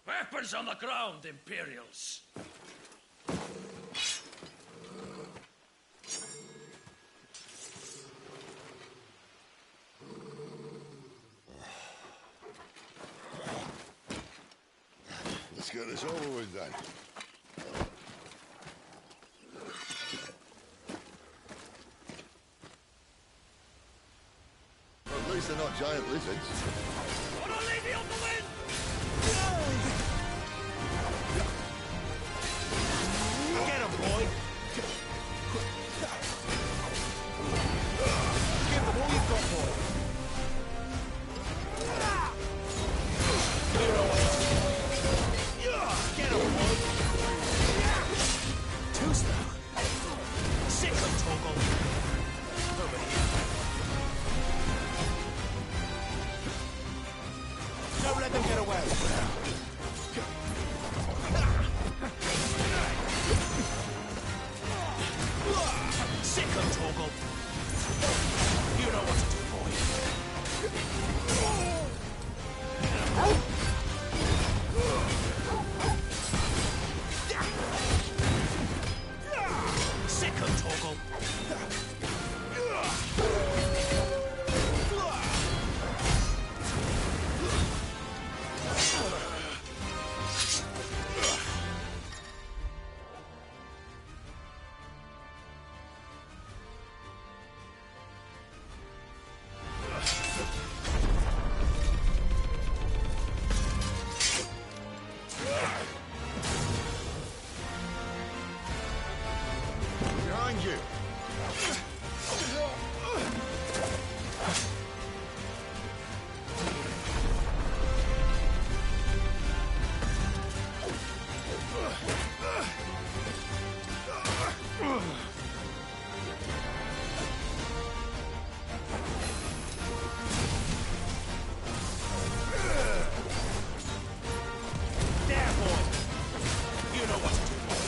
Weapons on the ground, Imperials! Let's get this over with then. Well, at least they're not giant lizards. On a lady on the wind! Get him, boy! Give them all you've got, boy! Get him, boy! Two-star! Sick of Toggle! Over here! Don't let them get away! Sick of Toggle! You know what to do, boy! Sick of Toggle! Behind you! There, boy! You know what to do, boy!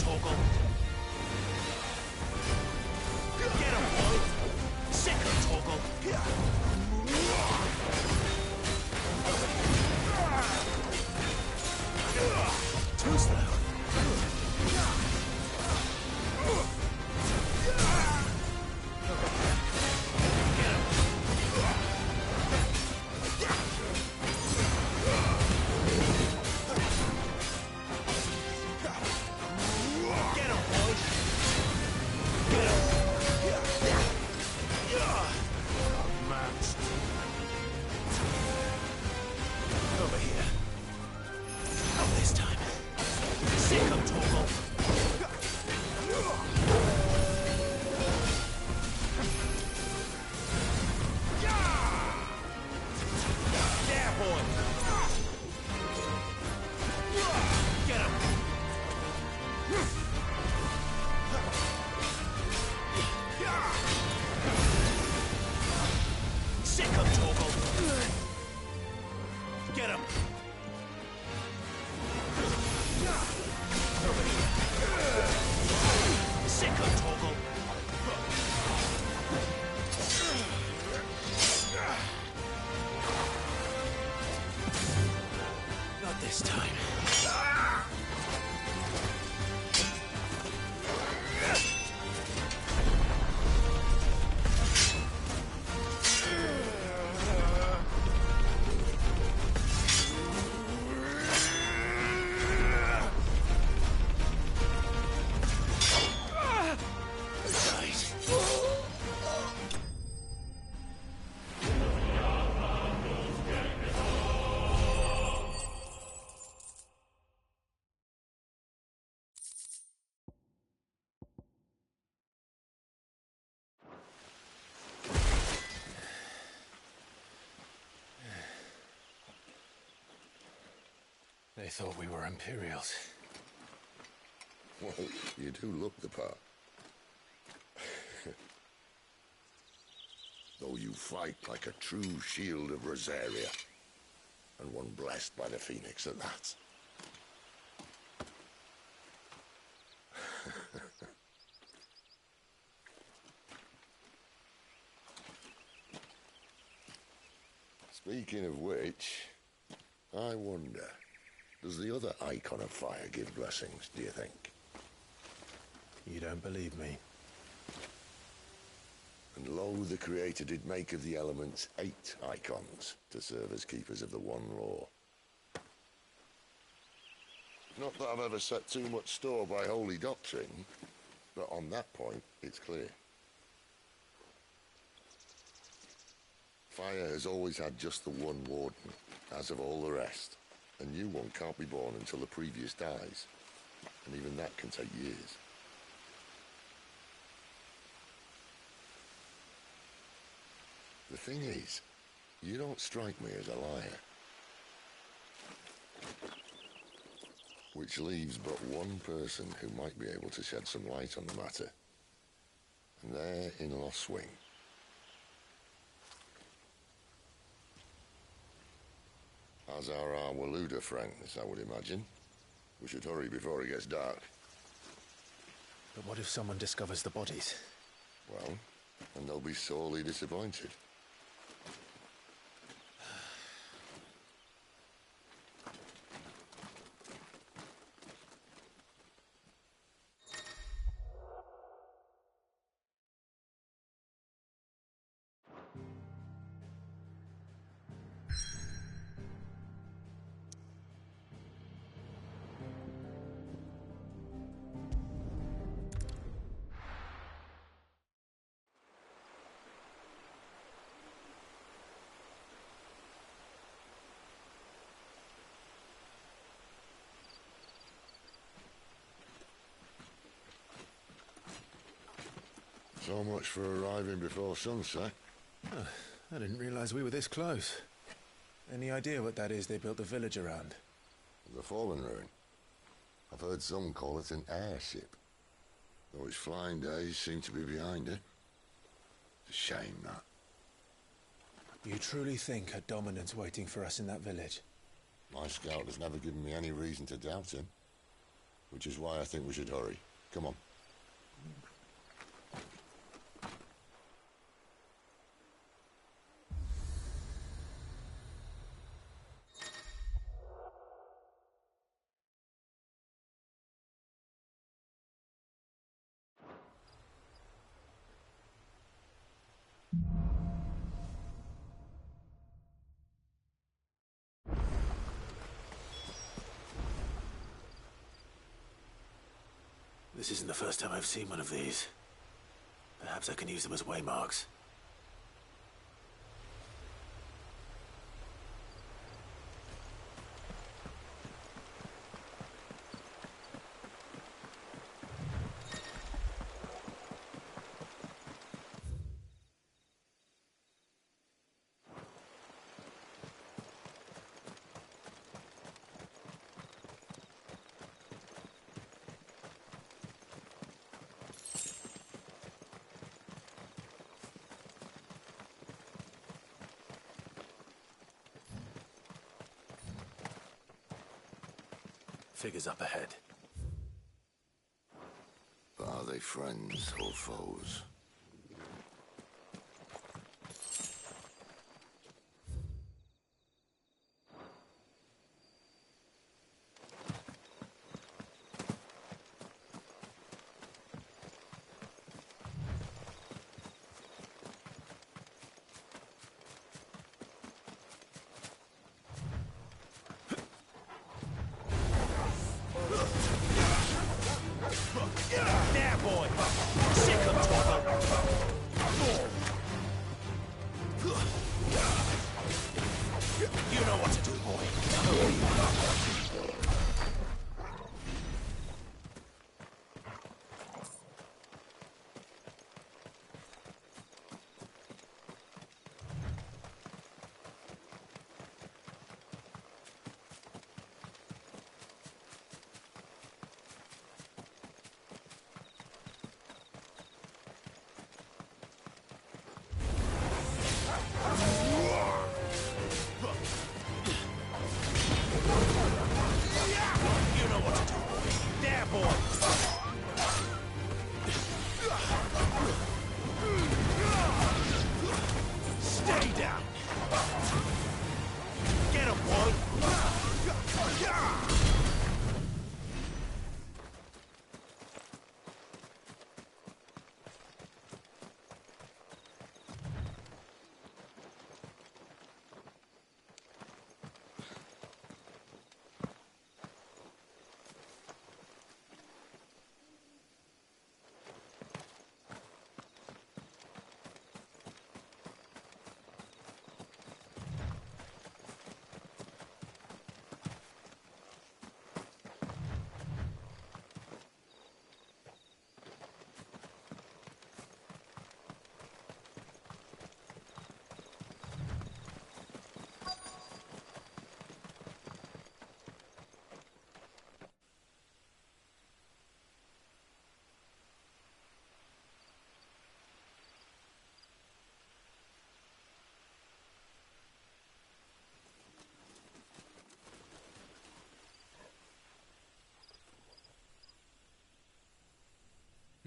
Torgal. Get him, boy. Sick of Torgal. Too slow. They thought we were Imperials. Well, you do look the part. Though you fight like a true shield of Rosaria, and one blessed by the Phoenix at that. Speaking of which, I wonder, does the other icon of fire give blessings, do you think? You don't believe me? And lo, the Creator did make of the elements 8 icons to serve as keepers of the one law. Not that I've ever set too much store by holy doctrine, but on that point, it's clear. Fire has always had just the one warden, as of all the rest. A new one can't be born until the previous dies, and even that can take years. The thing is, you don't strike me as a liar. Which leaves but one person who might be able to shed some light on the matter. And they're in Lost Wing. As are our Waluda friends, I would imagine. We should hurry before it gets dark. But what if someone discovers the bodies? Well, and they'll be sorely disappointed. So much for arriving before sunset. Oh, I didn't realize we were this close. Any idea what that is they built the village around? The Fallen Ruin. I've heard some call it an airship. Though its flying days seem to be behind it. It's a shame, that. You truly think a dominant's waiting for us in that village? My scout has never given me any reason to doubt him. which is why I think we should hurry. Come on. This isn't the first time I've seen one of these. Perhaps I can use them as waymarks. Figures up ahead. But are they friends or foes? There, boy! Sick of You know what to do, boy.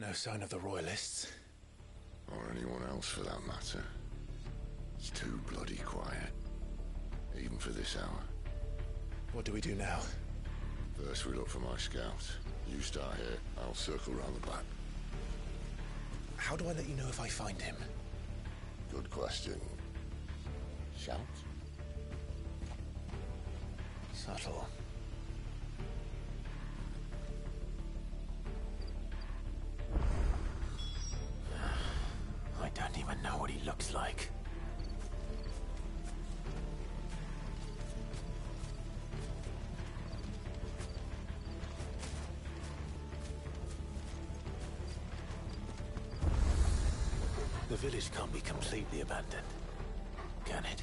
No sign of the Royalists. Or anyone else for that matter. It's too bloody quiet. Even for this hour. What do we do now? First we look for my scout. You start here, I'll circle round the back. How do I let you know if I find him? Good question. Shout? Subtle. I don't even know what he looks like. The village can't be completely abandoned, can it?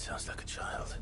sounds like a child.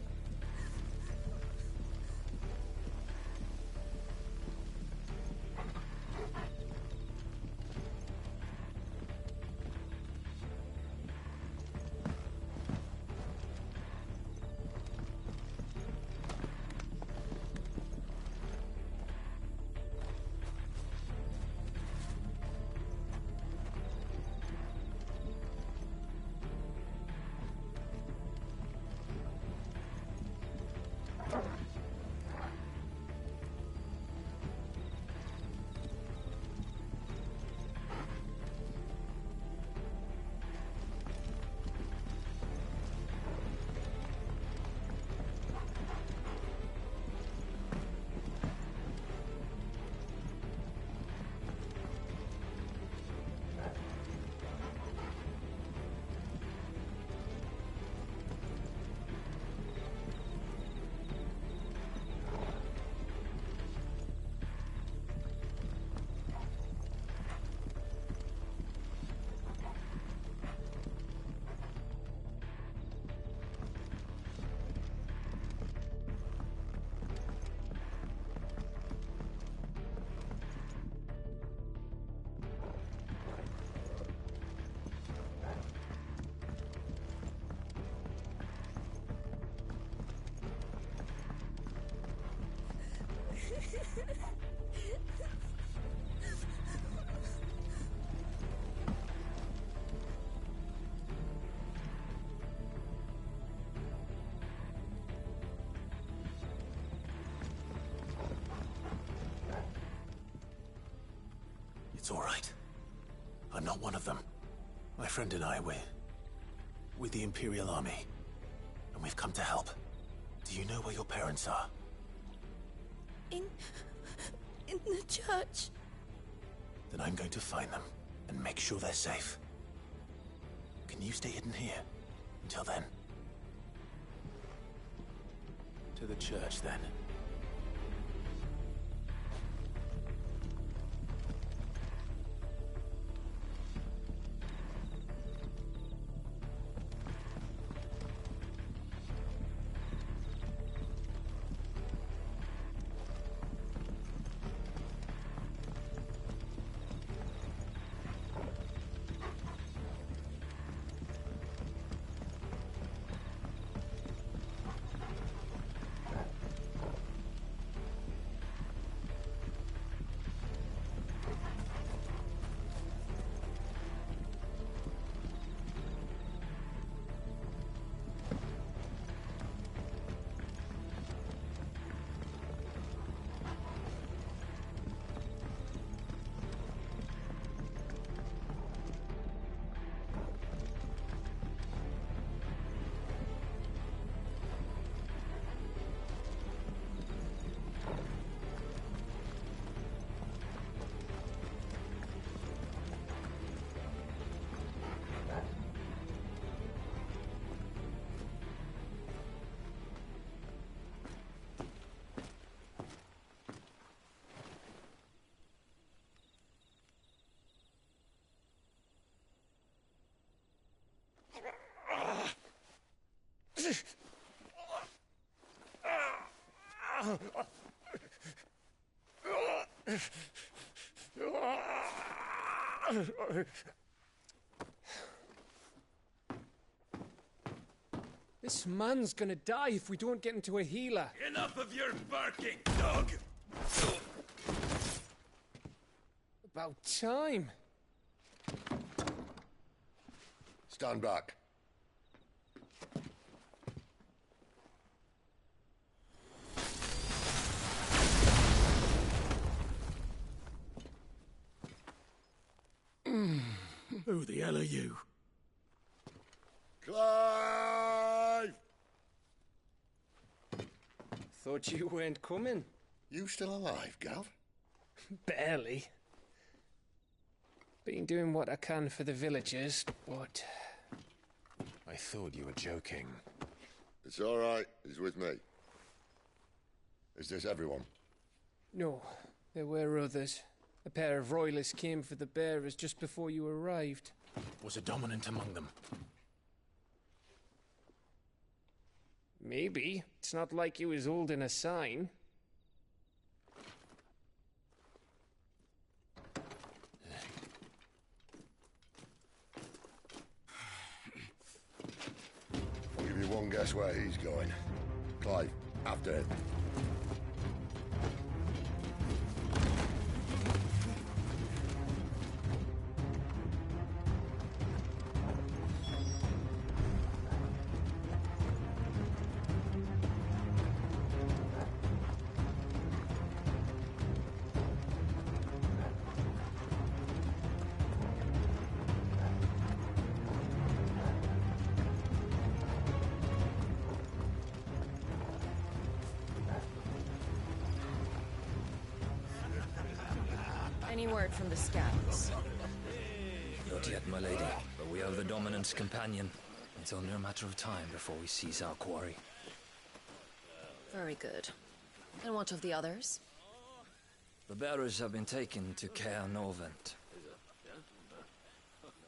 It's all right. I'm not one of them. My friend and I, we're with the Imperial Army, and we've come to help. Do you know where your parents are? In the church. Then I'm going to find them and make sure they're safe. Can you stay hidden here until then? To the church, then. This man's gonna die if we don't get into a healer. Enough of your barking, dog! About time. Stand back. Who the hell are you? Clive! Thought you weren't coming. You still alive, Gav? Barely. Been doing what I can for the villagers, but... I thought you were joking. It's all right. He's with me. Is this everyone? No, there were others. A pair of royalists came for the bearers just before you arrived. Was a dominant among them? Maybe. It's not like he was holding a sign. I'll give you one guess where he's going. Clive, after him. Any word from the scouts? Not yet, my lady, but we have the Dominant's companion. It's only a matter of time before we seize our quarry. Very good. And what of the others? The bearers have been taken to Caer Novent.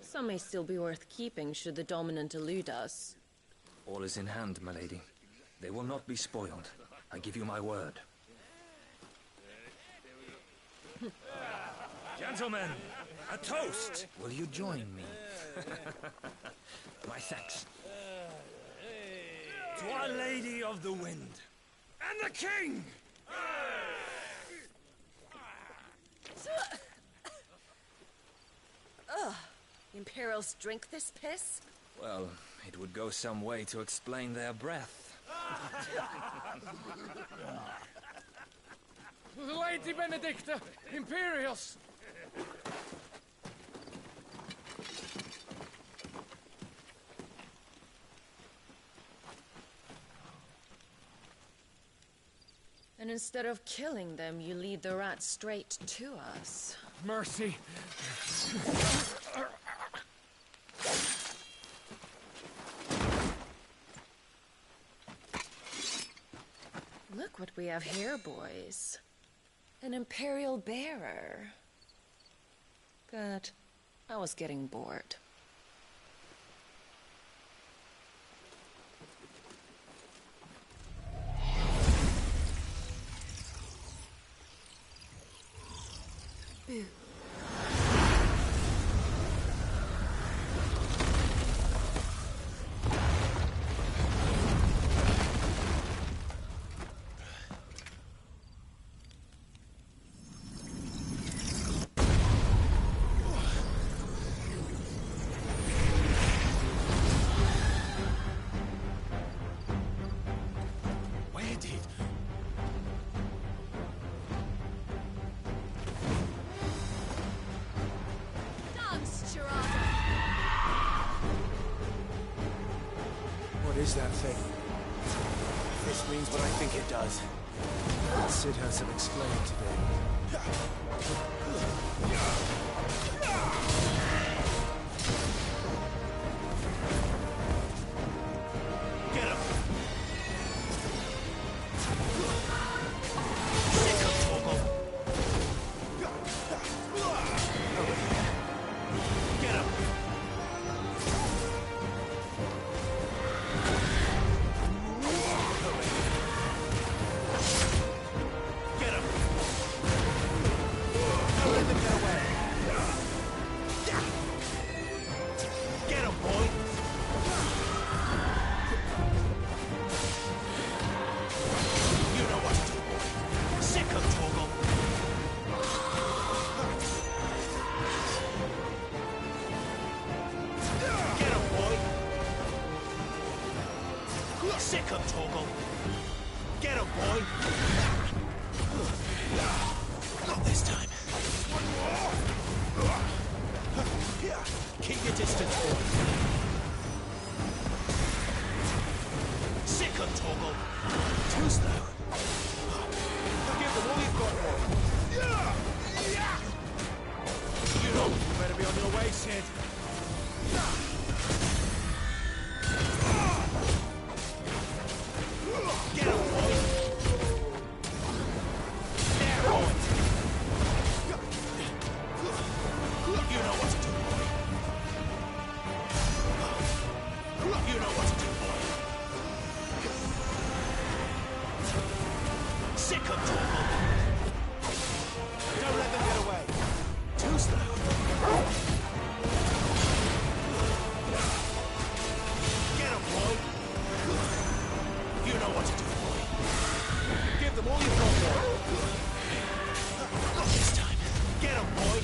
Some may still be worth keeping should the Dominant elude us. All is in hand, my lady. They will not be spoiled. I give you my word. Gentlemen, a toast! Will you join me? My thanks. To Our Lady of the Wind. And the King! Ugh. Imperials drink this piss? Well, it would go some way to explain their breath. Lady Benedicta! Imperials! And instead of killing them, you lead the rats straight to us. Mercy! Look what we have here, boys. An Imperial bearer. Good. I was getting bored. Boo. What is that thing? If this means what I think it does, Sid has some explained today. Get him! Sick of Torgal! Get him! Get him! Don't let them get away! Get him, boy! You know what to do, boy. Sick of Torgal! Get him, boy! Sick of Torgal! Get him, boy! Not this time. Keep your distance, boy. Sick of Torgal! Too slow. Give them all you've got, boy. You know, you better be on your way, Sid. Get him, boy! There, boy! You know what to do, boy. You know what to do, boy. Sick of Torgal! Don't let them get away! Too slow! Get him, boy! You know what to do, boy. Give them all you've got, boy. Not this time. Get him, boy!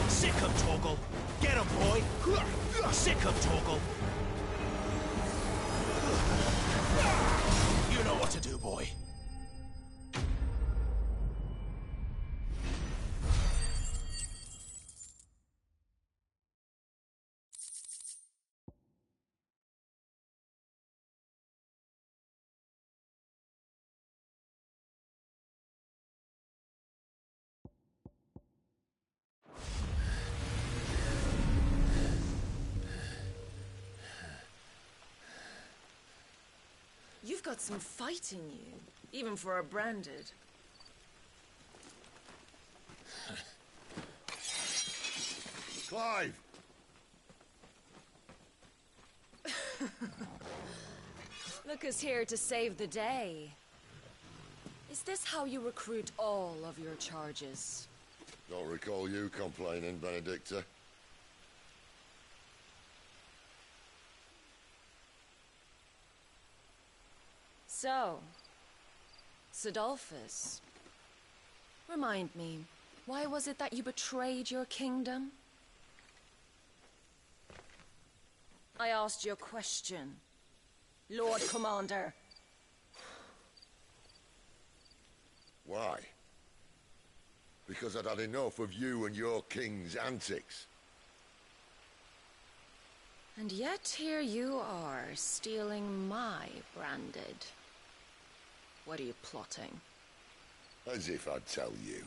Sick of Torgal! Get him, boy! Sick of Torgal! You know what to do, boy. You've got some fight in you, even for a branded. Clive! Look who's here to save the day. Is this how you recruit all of your charges? Don't recall you complaining, Benedicta. So, Sidolphus, remind me, why was it that you betrayed your kingdom? I asked you a question, Lord Commander. Why? Because I'd had enough of you and your king's antics. And yet here you are, stealing my branded. What are you plotting? As if I'd tell you.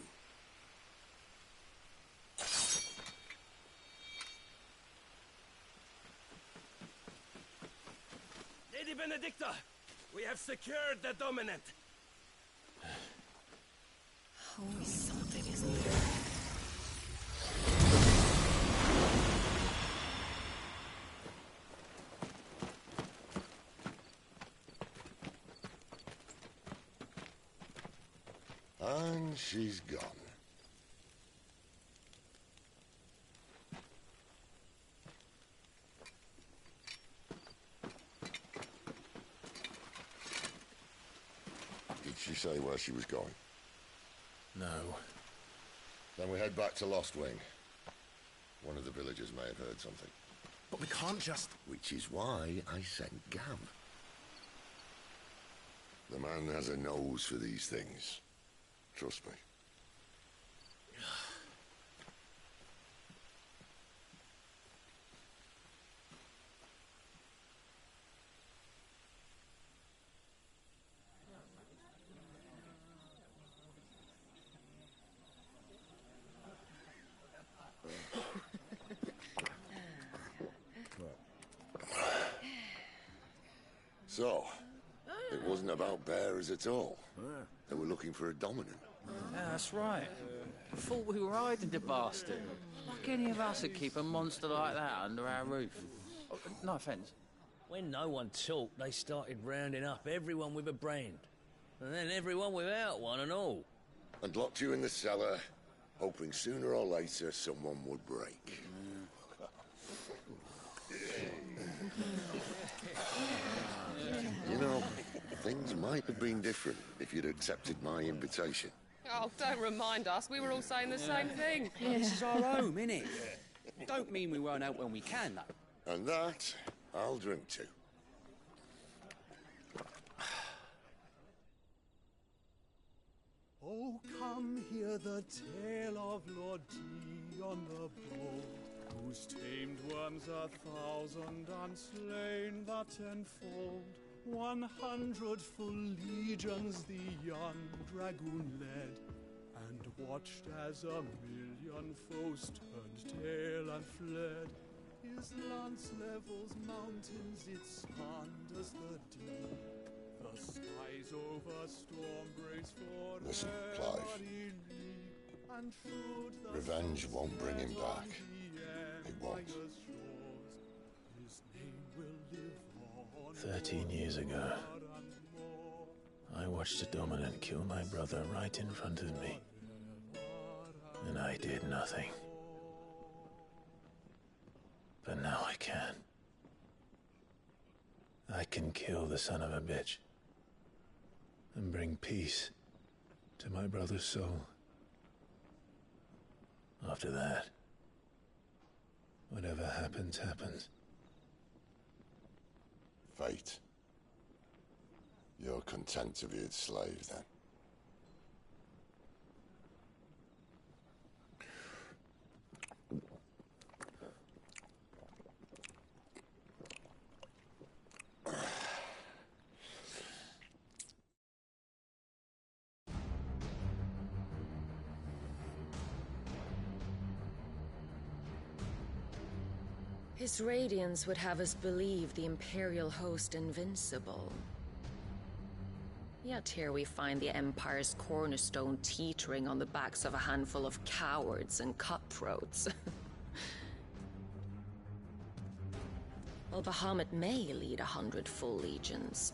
Lady Benedicta, we have secured the dominant. Always something, isn't there? And she's gone. Did she say where she was going? No. Then we head back to Lost Wing. One of the villagers may have heard something. But we can't just... Which is why I sent Gam. The man has a nose for these things. Trust me. So, it wasn't about bearers at all. They were looking for a dominant. Yeah, that's right. Thought we were hiding the bastard. Like any of us would keep a monster like that under our roof. Oh, no offence. When no one talked, they started rounding up everyone with a brand. And then everyone without one and all. And locked you in the cellar, hoping sooner or later someone would break. You know, things might have been different if you'd accepted my invitation. Oh, don't remind us. We were all saying the same thing. This is our home, innit? Don't mean we won't help when we can, though. And that, I'll drink to. Oh, come hear the tale of Lord Dion the Bold, whose tamed worms 1,000 and slain the tenfold. 100 full legions the young dragoon led, and watched as 1,000,000 foes turned tail and fled. His lance levels mountains, it sanders the deep. The skies over storm breaks for Listen, Clive. Revenge won't bring him back. It won't. 13 years ago, I watched a dominant kill my brother right in front of me. And I did nothing. But now I can. I can kill the son of a bitch. And bring peace to my brother's soul. After that, whatever happens, happens. Fate. You're content to be its slave, then? His radiance would have us believe the Imperial host invincible. Yet here we find the Empire's cornerstone teetering on the backs of a handful of cowards and cutthroats. While Bahamut may lead 100 full legions,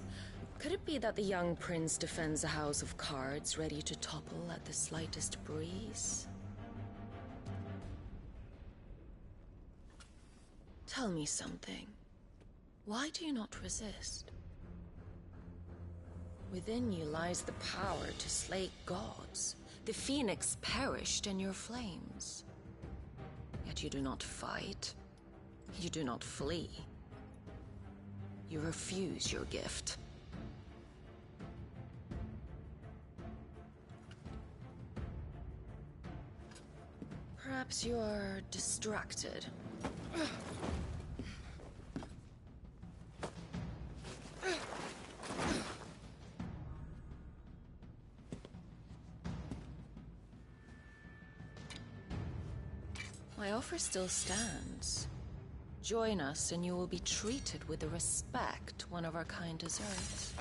could it be that the young prince defends a house of cards ready to topple at the slightest breeze? Tell me something. Why do you not resist? Within you lies the power to slay gods. The phoenix perished in your flames. Yet you do not fight. You do not flee. You refuse your gift. Perhaps you are distracted. My offer still stands. Join us and you will be treated with the respect one of our kind deserves.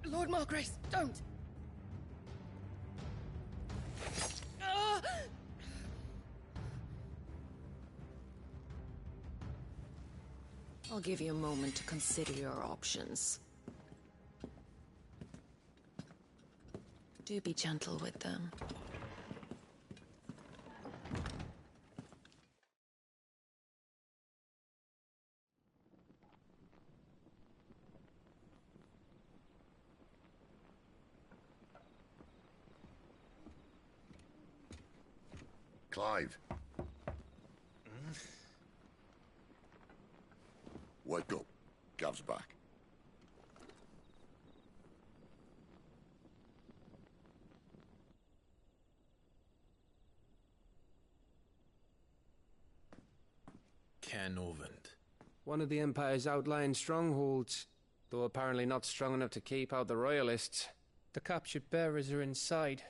Lord Margrace, don't! I'll give you a moment to consider your options. Do be gentle with them. Clive. Wake up. Gav's back. Caernarvon. One of the Empire's outlying strongholds, though apparently not strong enough to keep out the Royalists. The captured bearers are inside.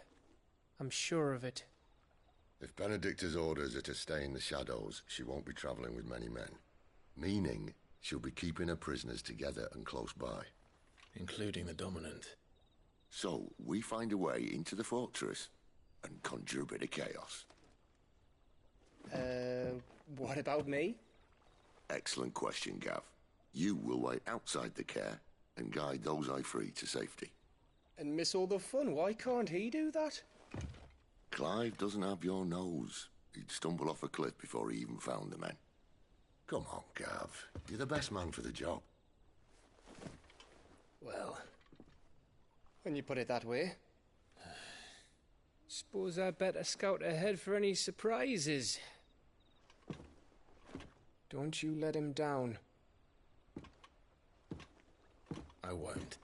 I'm sure of it. If Benedicta's orders are to stay in the shadows, she won't be traveling with many men. Meaning, she'll be keeping her prisoners together and close by. Including the Dominant. So, we find a way into the fortress and conjure a bit of chaos. What about me? Excellent question, Gav. You will wait outside the care and guide those I free to safety. And miss all the fun. Why can't he do that? Clive doesn't have your nose. He'd stumble off a cliff before he even found the men. Come on, Gav. You're the best man for the job. Well, when you put it that way. Suppose I'd better scout ahead for any surprises. Don't you let him down. I won't.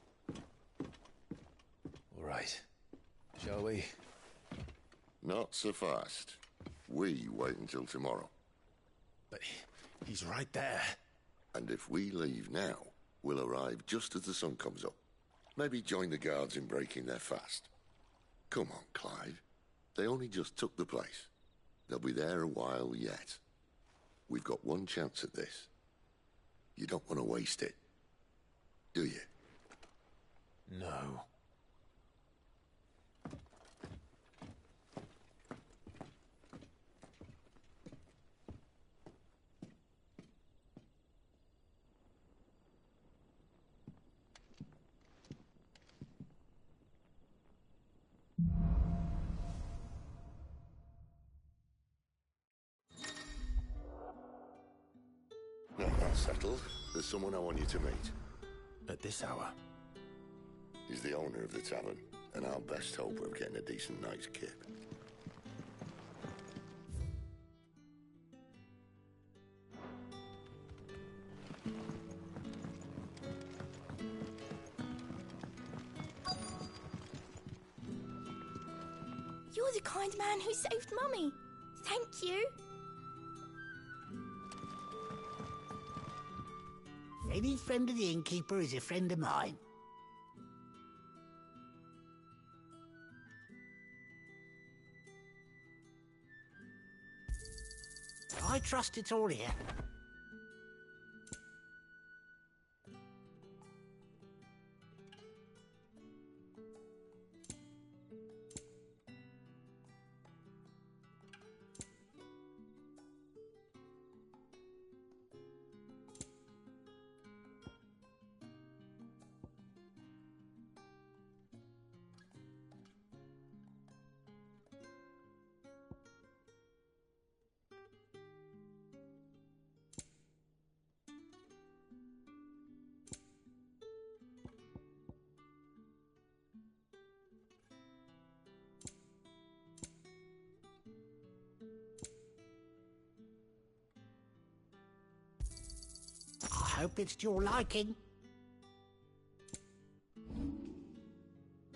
All right. Shall we? Not so fast. We wait until tomorrow. But he's right there. And if we leave now, we'll arrive just as the sun comes up. Maybe join the guards in breaking their fast. Come on, Clive. They only just took the place. They'll be there a while yet. We've got one chance at this. You don't want to waste it. do you? No. Now that's settled. There's someone I want you to meet. At this hour? He's the owner of the tavern, and our best hope of getting a decent night's kip. You're the kind man who saved Mummy. Thank you. Any friend of the innkeeper is a friend of mine. I trust it's all here. I hope it's to your liking.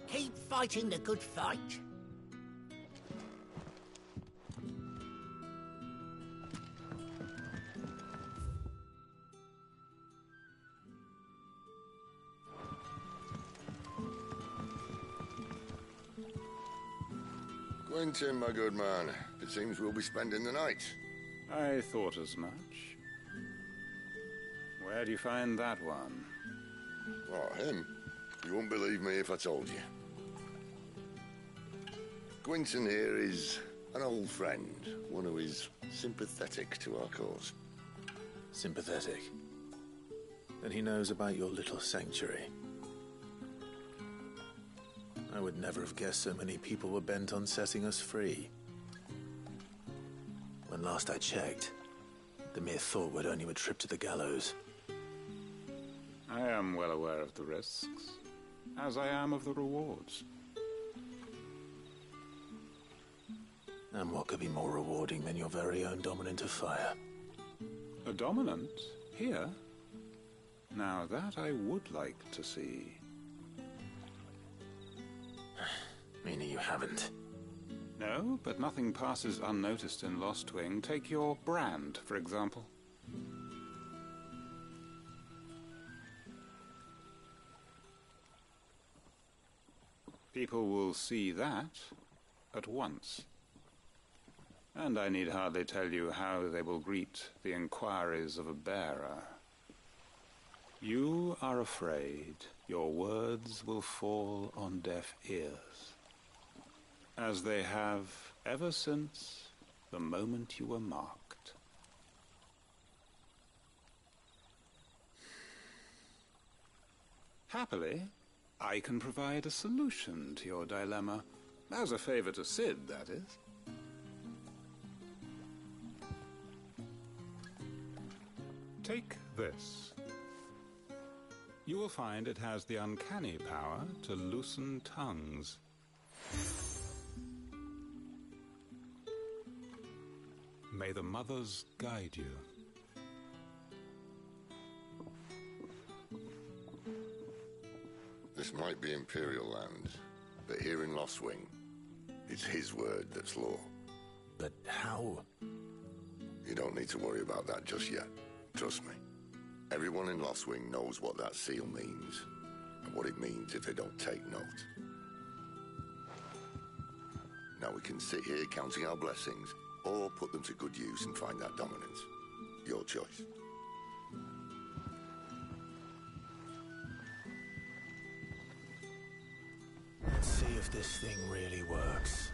Keep fighting the good fight. Quentin, my good man. It seems we'll be spending the night. I thought as much. Where do you find that one? Oh, him? You wouldn't believe me if I told you. Quentin here is an old friend, one who is sympathetic to our cause. Sympathetic? Then he knows about your little sanctuary. I would never have guessed so many people were bent on setting us free. When last I checked, the mere thought would earn you a trip to the gallows. I am well aware of the risks, as I am of the rewards. And what could be more rewarding than your very own dominant of fire? A dominant? Here? Now that I would like to see. Meaning you haven't? No, but nothing passes unnoticed in Lostwing. Take your brand, for example. People will see that at once. And I need hardly tell you how they will greet the inquiries of a bearer. You are afraid your words will fall on deaf ears, as they have ever since the moment you were marked. Happily, I can provide a solution to your dilemma. As a favor to Sid, that is. Take this. You will find it has the uncanny power to loosen tongues. May the mothers guide you. This might be Imperial land, but here in Lostwing, it's his word that's law. But how? You don't need to worry about that just yet. Trust me. Everyone in Lostwing knows what that seal means, and what it means if they don't take note. Now we can sit here counting our blessings, or put them to good use and find that dominance. Your choice. if this thing really works.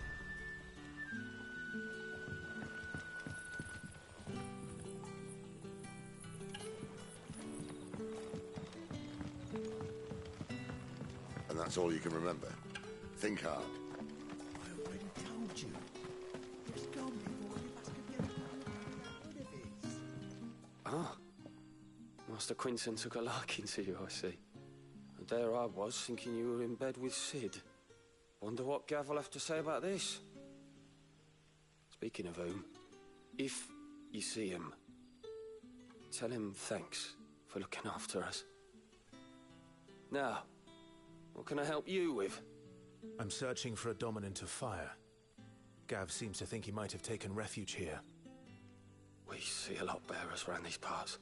And that's all you can remember? Think hard. I already told you. He's gone before any of us could get rid of it. Ah. Master Quinton took a liking to you, I see. And there I was, thinking you were in bed with Sid. Wonder what Gav will have to say about this. Speaking of whom, if you see him, tell him thanks for looking after us. Now, what can I help you with? I'm searching for a dominant of fire. Gav seems to think he might have taken refuge here. We see a lot bearers around these parts.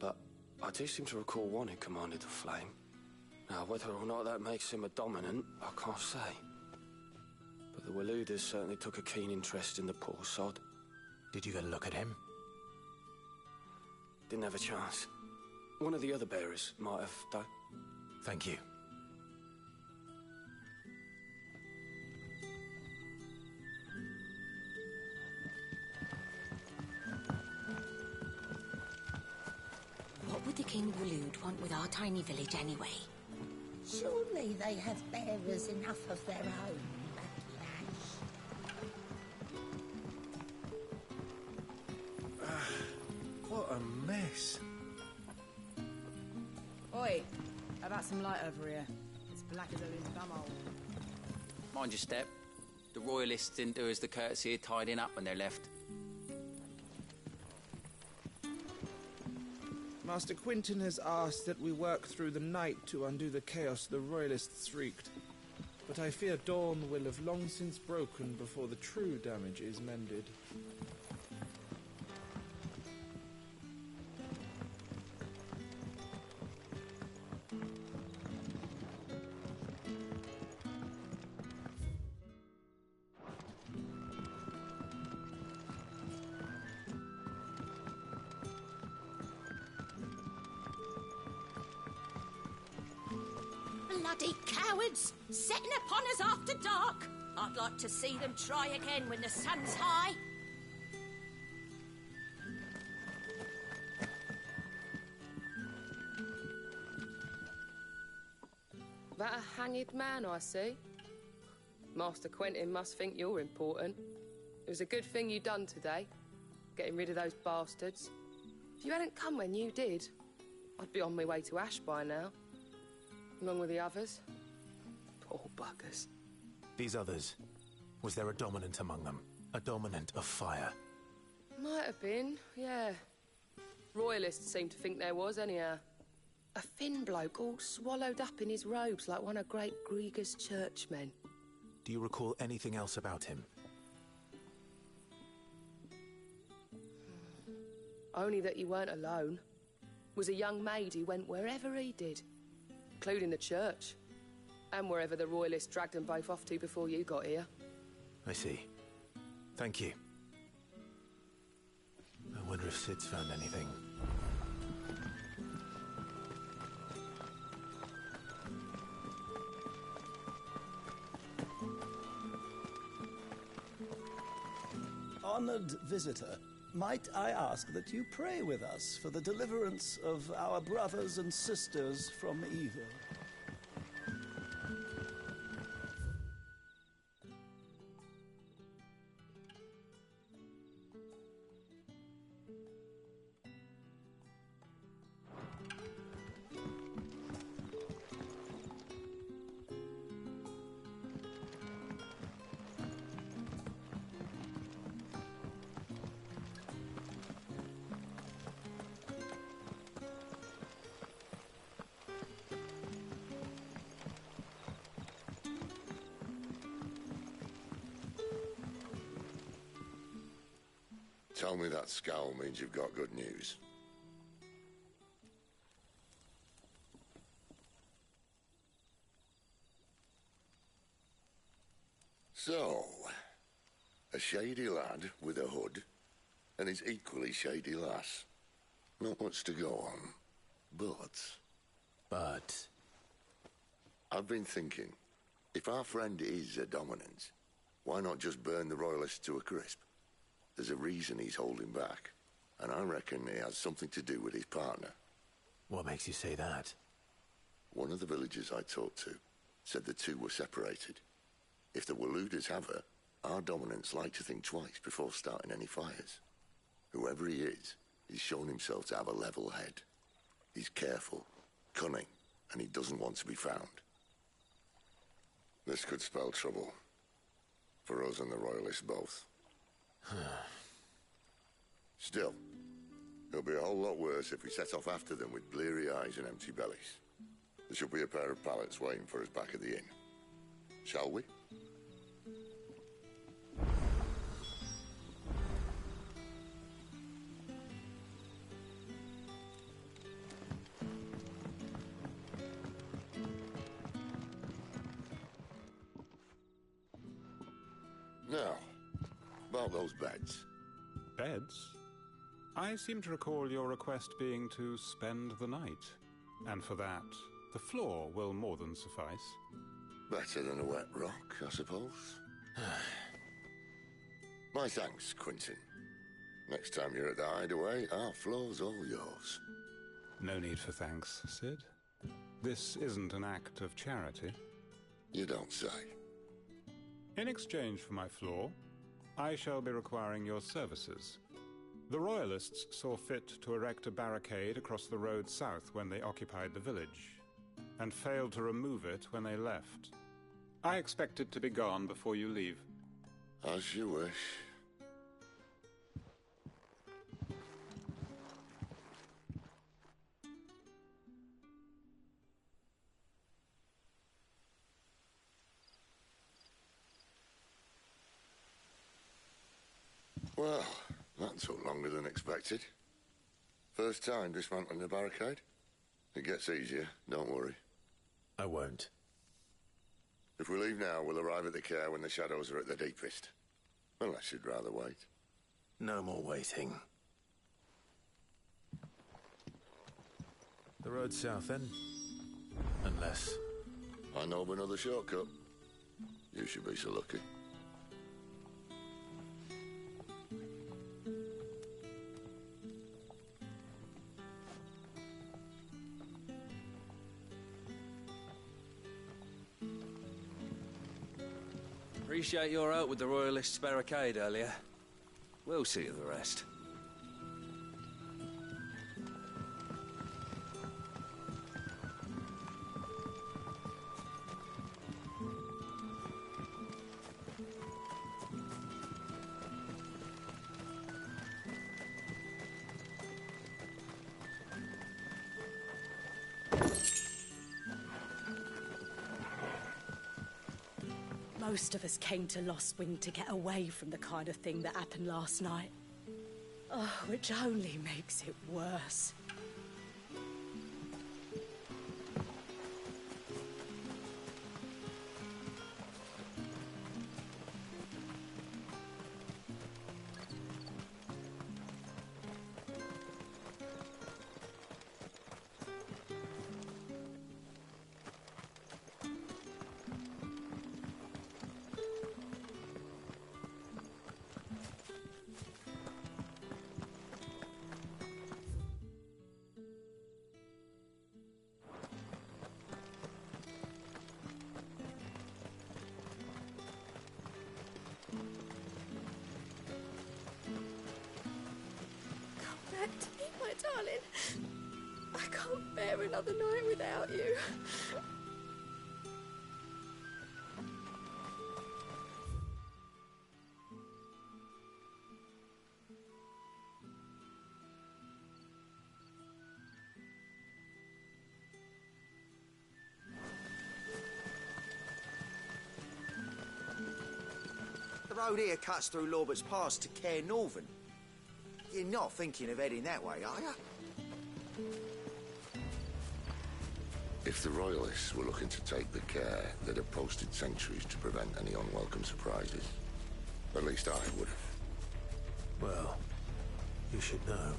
But I do seem to recall one who commanded the flame. Now, whether or not that makes him a dominant, I can't say. But the Waluders certainly took a keen interest in the poor sod. Did you get a look at him? Didn't have a chance. One of the other bearers might have, though. Thank you. What would the King Walud want with our tiny village anyway? Surely they have bearers enough of their own, What a mess. Oi, how about some light over here? It's black as a loose bumhole. Mind your step. The Royalists didn't do us the courtesy of tidying up when they left. Master Quinton has asked that we work through the night to undo the chaos the Royalists wreaked. But I fear dawn will have long since broken before the true damage is mended. Bloody cowards! Setting upon us after dark! I'd like to see them try again when the sun's high. That a hanged man, I see. Master Quentin must think you're important. It was a good thing you done today, getting rid of those bastards. If you hadn't come when you did, I'd be on my way to Ash by now. Along with the others. Poor buggers. These others, was there a dominant among them? A dominant of fire? Might have been, yeah. Royalists seem to think there was, anyhow. A thin bloke all swallowed up in his robes like one of Great Grieger's churchmen. Do you recall anything else about him? Only that he weren't alone. Was a young maid who went wherever he did. Including the church. And wherever the Royalists dragged them both off to before you got here. I see. Thank you. I wonder if Sid's found anything. Honored visitor, might I ask that you pray with us for the deliverance of our brothers and sisters from evil? Tell me that scowl means you've got good news. So, a shady lad with a hood, and his equally shady lass. Not much to go on, but... But... I've been thinking, If our friend is a dominant, why not just burn the Royalists to a crisp? There's a reason he's holding back, and I reckon it has something to do with his partner. What makes you say that? One of the villagers I talked to said the two were separated. If the Waluders have her, our dominants like to think twice before starting any fires. Whoever he is, he's shown himself to have a level head. He's careful, cunning, and he doesn't want to be found. This could spell trouble. For us and the Royalists both. Still, it'll be a whole lot worse if we set off after them with bleary eyes and empty bellies. There should be a pair of pallets waiting for us back at the inn. Shall we? Now, about those beds. Beds? I seem to recall your request being to spend the night. And for that, the floor will more than suffice. Better than a wet rock, I suppose. My thanks, Quentin. Next time you're at the hideaway, our floor's all yours. No need for thanks, Sid. This isn't an act of charity. You don't say. In exchange for my floor, I shall be requiring your services. The Royalists saw fit to erect a barricade across the road south when they occupied the village, and failed to remove it when they left. I expect it to be gone before you leave. As you wish. Well, that took longer than expected. First time dismantling the barricade? It gets easier, don't worry. I won't. If we leave now, we'll arrive at the care when the shadows are at their deepest. Unless you'd rather wait. No more waiting. The road south, then? Unless... I know of another shortcut. You should be so lucky. Appreciate your help with the Royalists' barricade earlier. We'll see to the rest. Most of us came to Lost Wing to get away from the kind of thing that happened last night. Oh, which only makes it worse. Darling, I can't bear another night without you. The road here cuts through Lorbert's Pass to Care Northern. You're not thinking of heading that way, are you? If the Royalists were looking to take the care, they'd have posted sentries to prevent any unwelcome surprises. At least I would have. Well, you should know.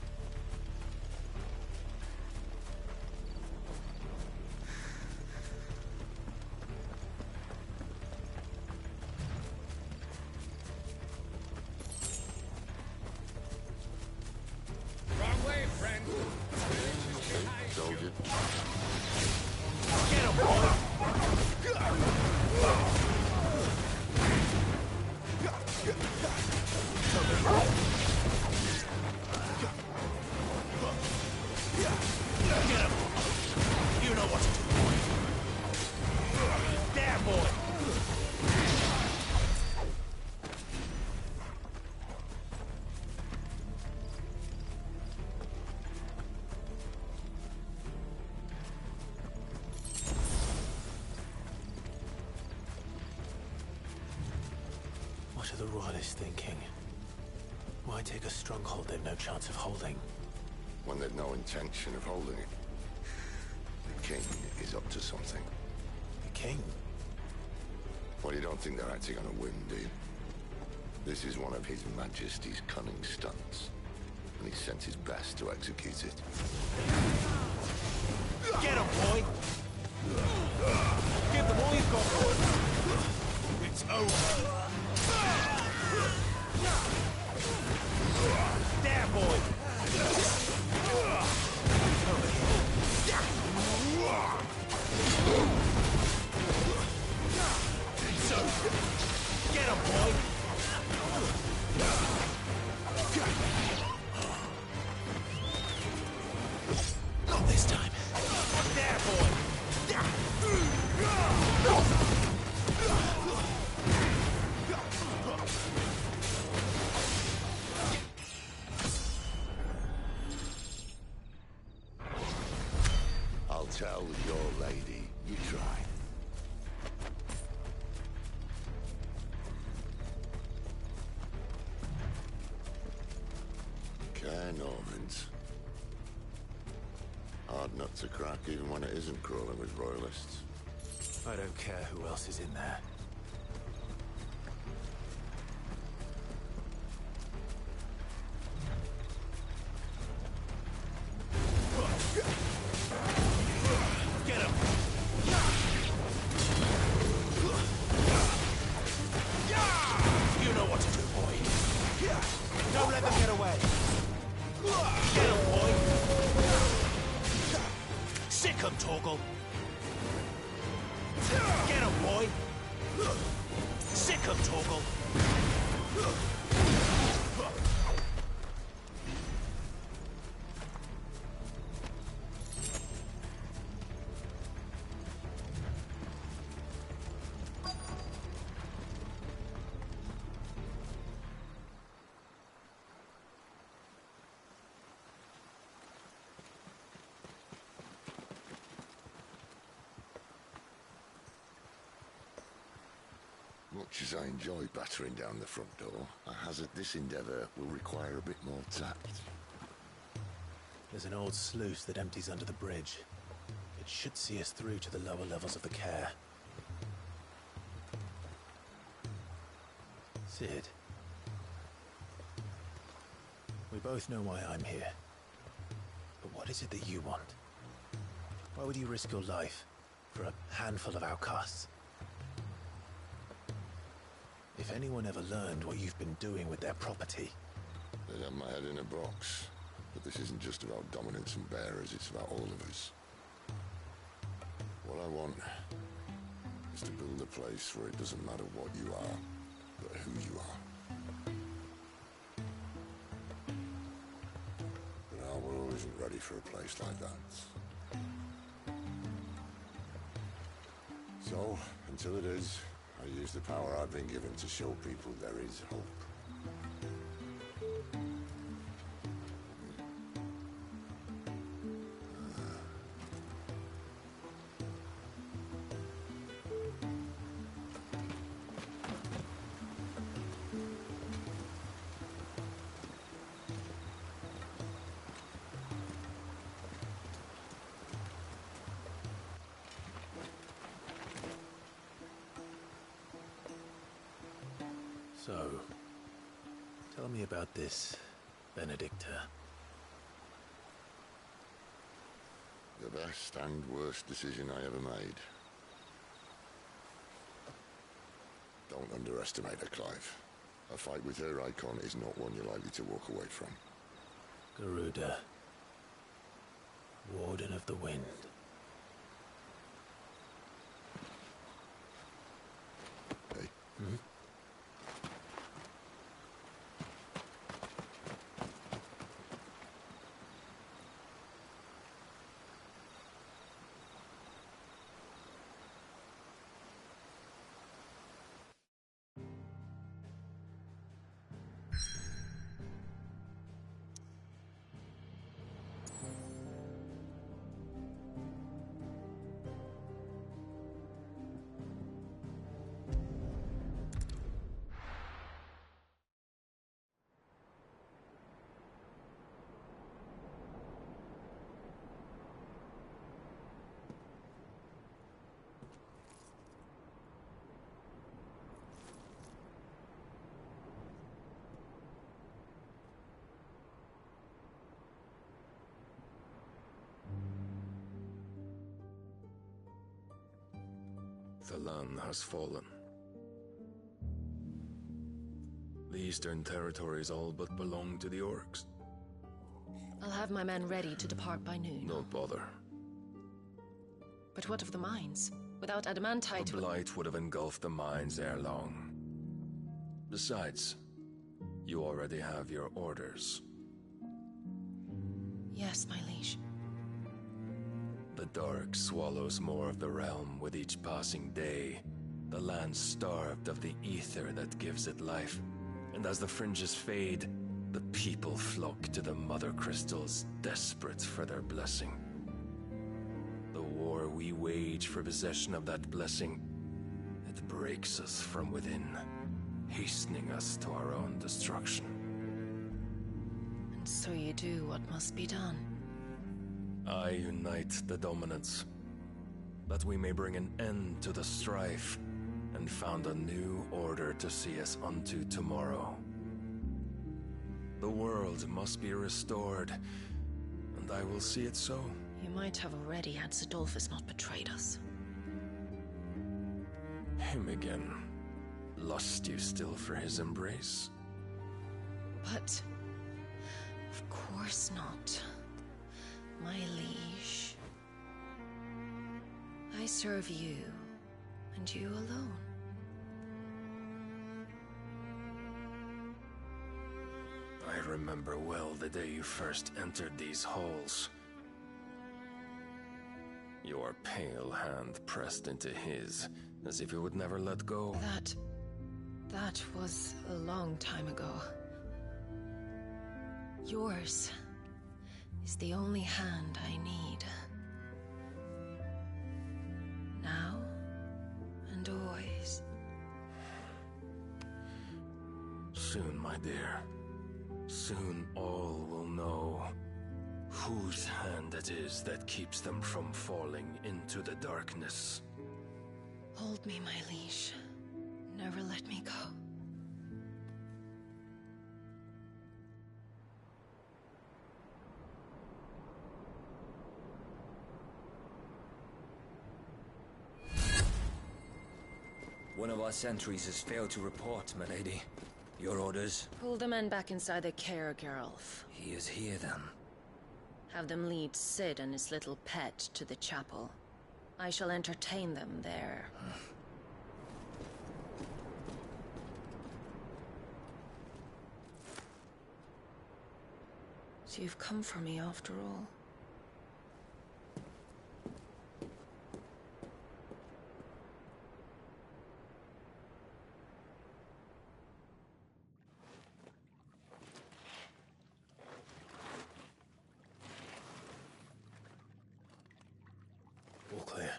What are the Royalists thinking? Why take a stronghold they've no chance of holding? When they've no intention of holding it. The king is up to something. The king? Well, you don't think they're acting on a whim, do you? This is one of His Majesty's cunning stunts, and he sent his best to execute it. Get him, boy! Give them all you've got, boy! It's over! There, boy! It's over! Get him, boy! Not this time. There, boy! I'll tell your lady you tried. Care Normans. Hard nut to crack even when it isn't crawling with royalists. I don't care who else is in there. Get him! You know what to do, boy. Don't let them get away. Get him, boy. Sick him, Torgal. Get him, boy. Sick him, Torgal. Much as I enjoy battering down the front door, I hazard this endeavour will require a bit more tact. There's an old sluice that empties under the bridge. It should see us through to the lower levels of the care. Sid. We both know why I'm here. But what is it that you want? Why would you risk your life for a handful of outcasts? If anyone ever learned what you've been doing with their property... They'd have my head in a box. But this isn't just about dominance and bearers, it's about all of us. What I want is to build a place where it doesn't matter what you are, but who you are. But our world isn't ready for a place like that. So, until it is, I use the power I've been given to show people there is hope. So, tell me about this, Benedicta. The best and worst decision I ever made. Don't underestimate her, Clive. A fight with her icon is not one you're likely to walk away from. Garuda. Warden of the Wind. Hey. Hmm? The land has fallen. The Eastern Territories all but belong to the orcs. I'll have my men ready to depart by noon. Don't bother. But what of the mines? Without adamantite... The blight would have engulfed the mines ere long. Besides, you already have your orders. Yes, my liege. The dark swallows more of the realm with each passing day. The land starved of the ether that gives it life. And as the fringes fade, the people flock to the mother crystals, desperate for their blessing. The war we wage for possession of that blessing, it breaks us from within, hastening us to our own destruction. And so you do what must be done. I unite the dominants, that we may bring an end to the strife, and found a new order to see us unto tomorrow. The world must be restored, and I will see it so. You might have already had Zidolphus not betrayed us. Him again. Lust you still for his embrace? But... of course not. My liege. I serve you, and you alone. I remember well the day you first entered these halls. Your pale hand pressed into his, as if you would never let go. That was a long time ago. Yours is the only hand I need. Now and always. Soon, my dear. Soon all will know whose hand it is that keeps them from falling into the darkness. Hold me, my liege. Never let me go. One of our sentries has failed to report, milady. Your orders? Pull the men back inside the care, Geralf. He is here, then. Have them lead Sid and his little pet to the chapel. I shall entertain them there. So you've come for me after all. All clear.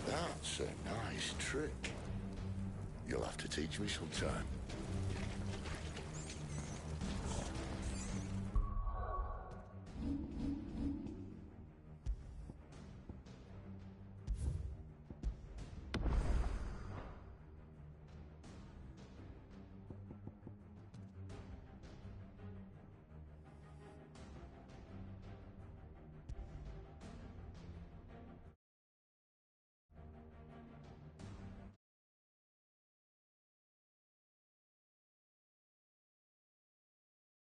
That's a nice trick. You'll have to teach me sometime.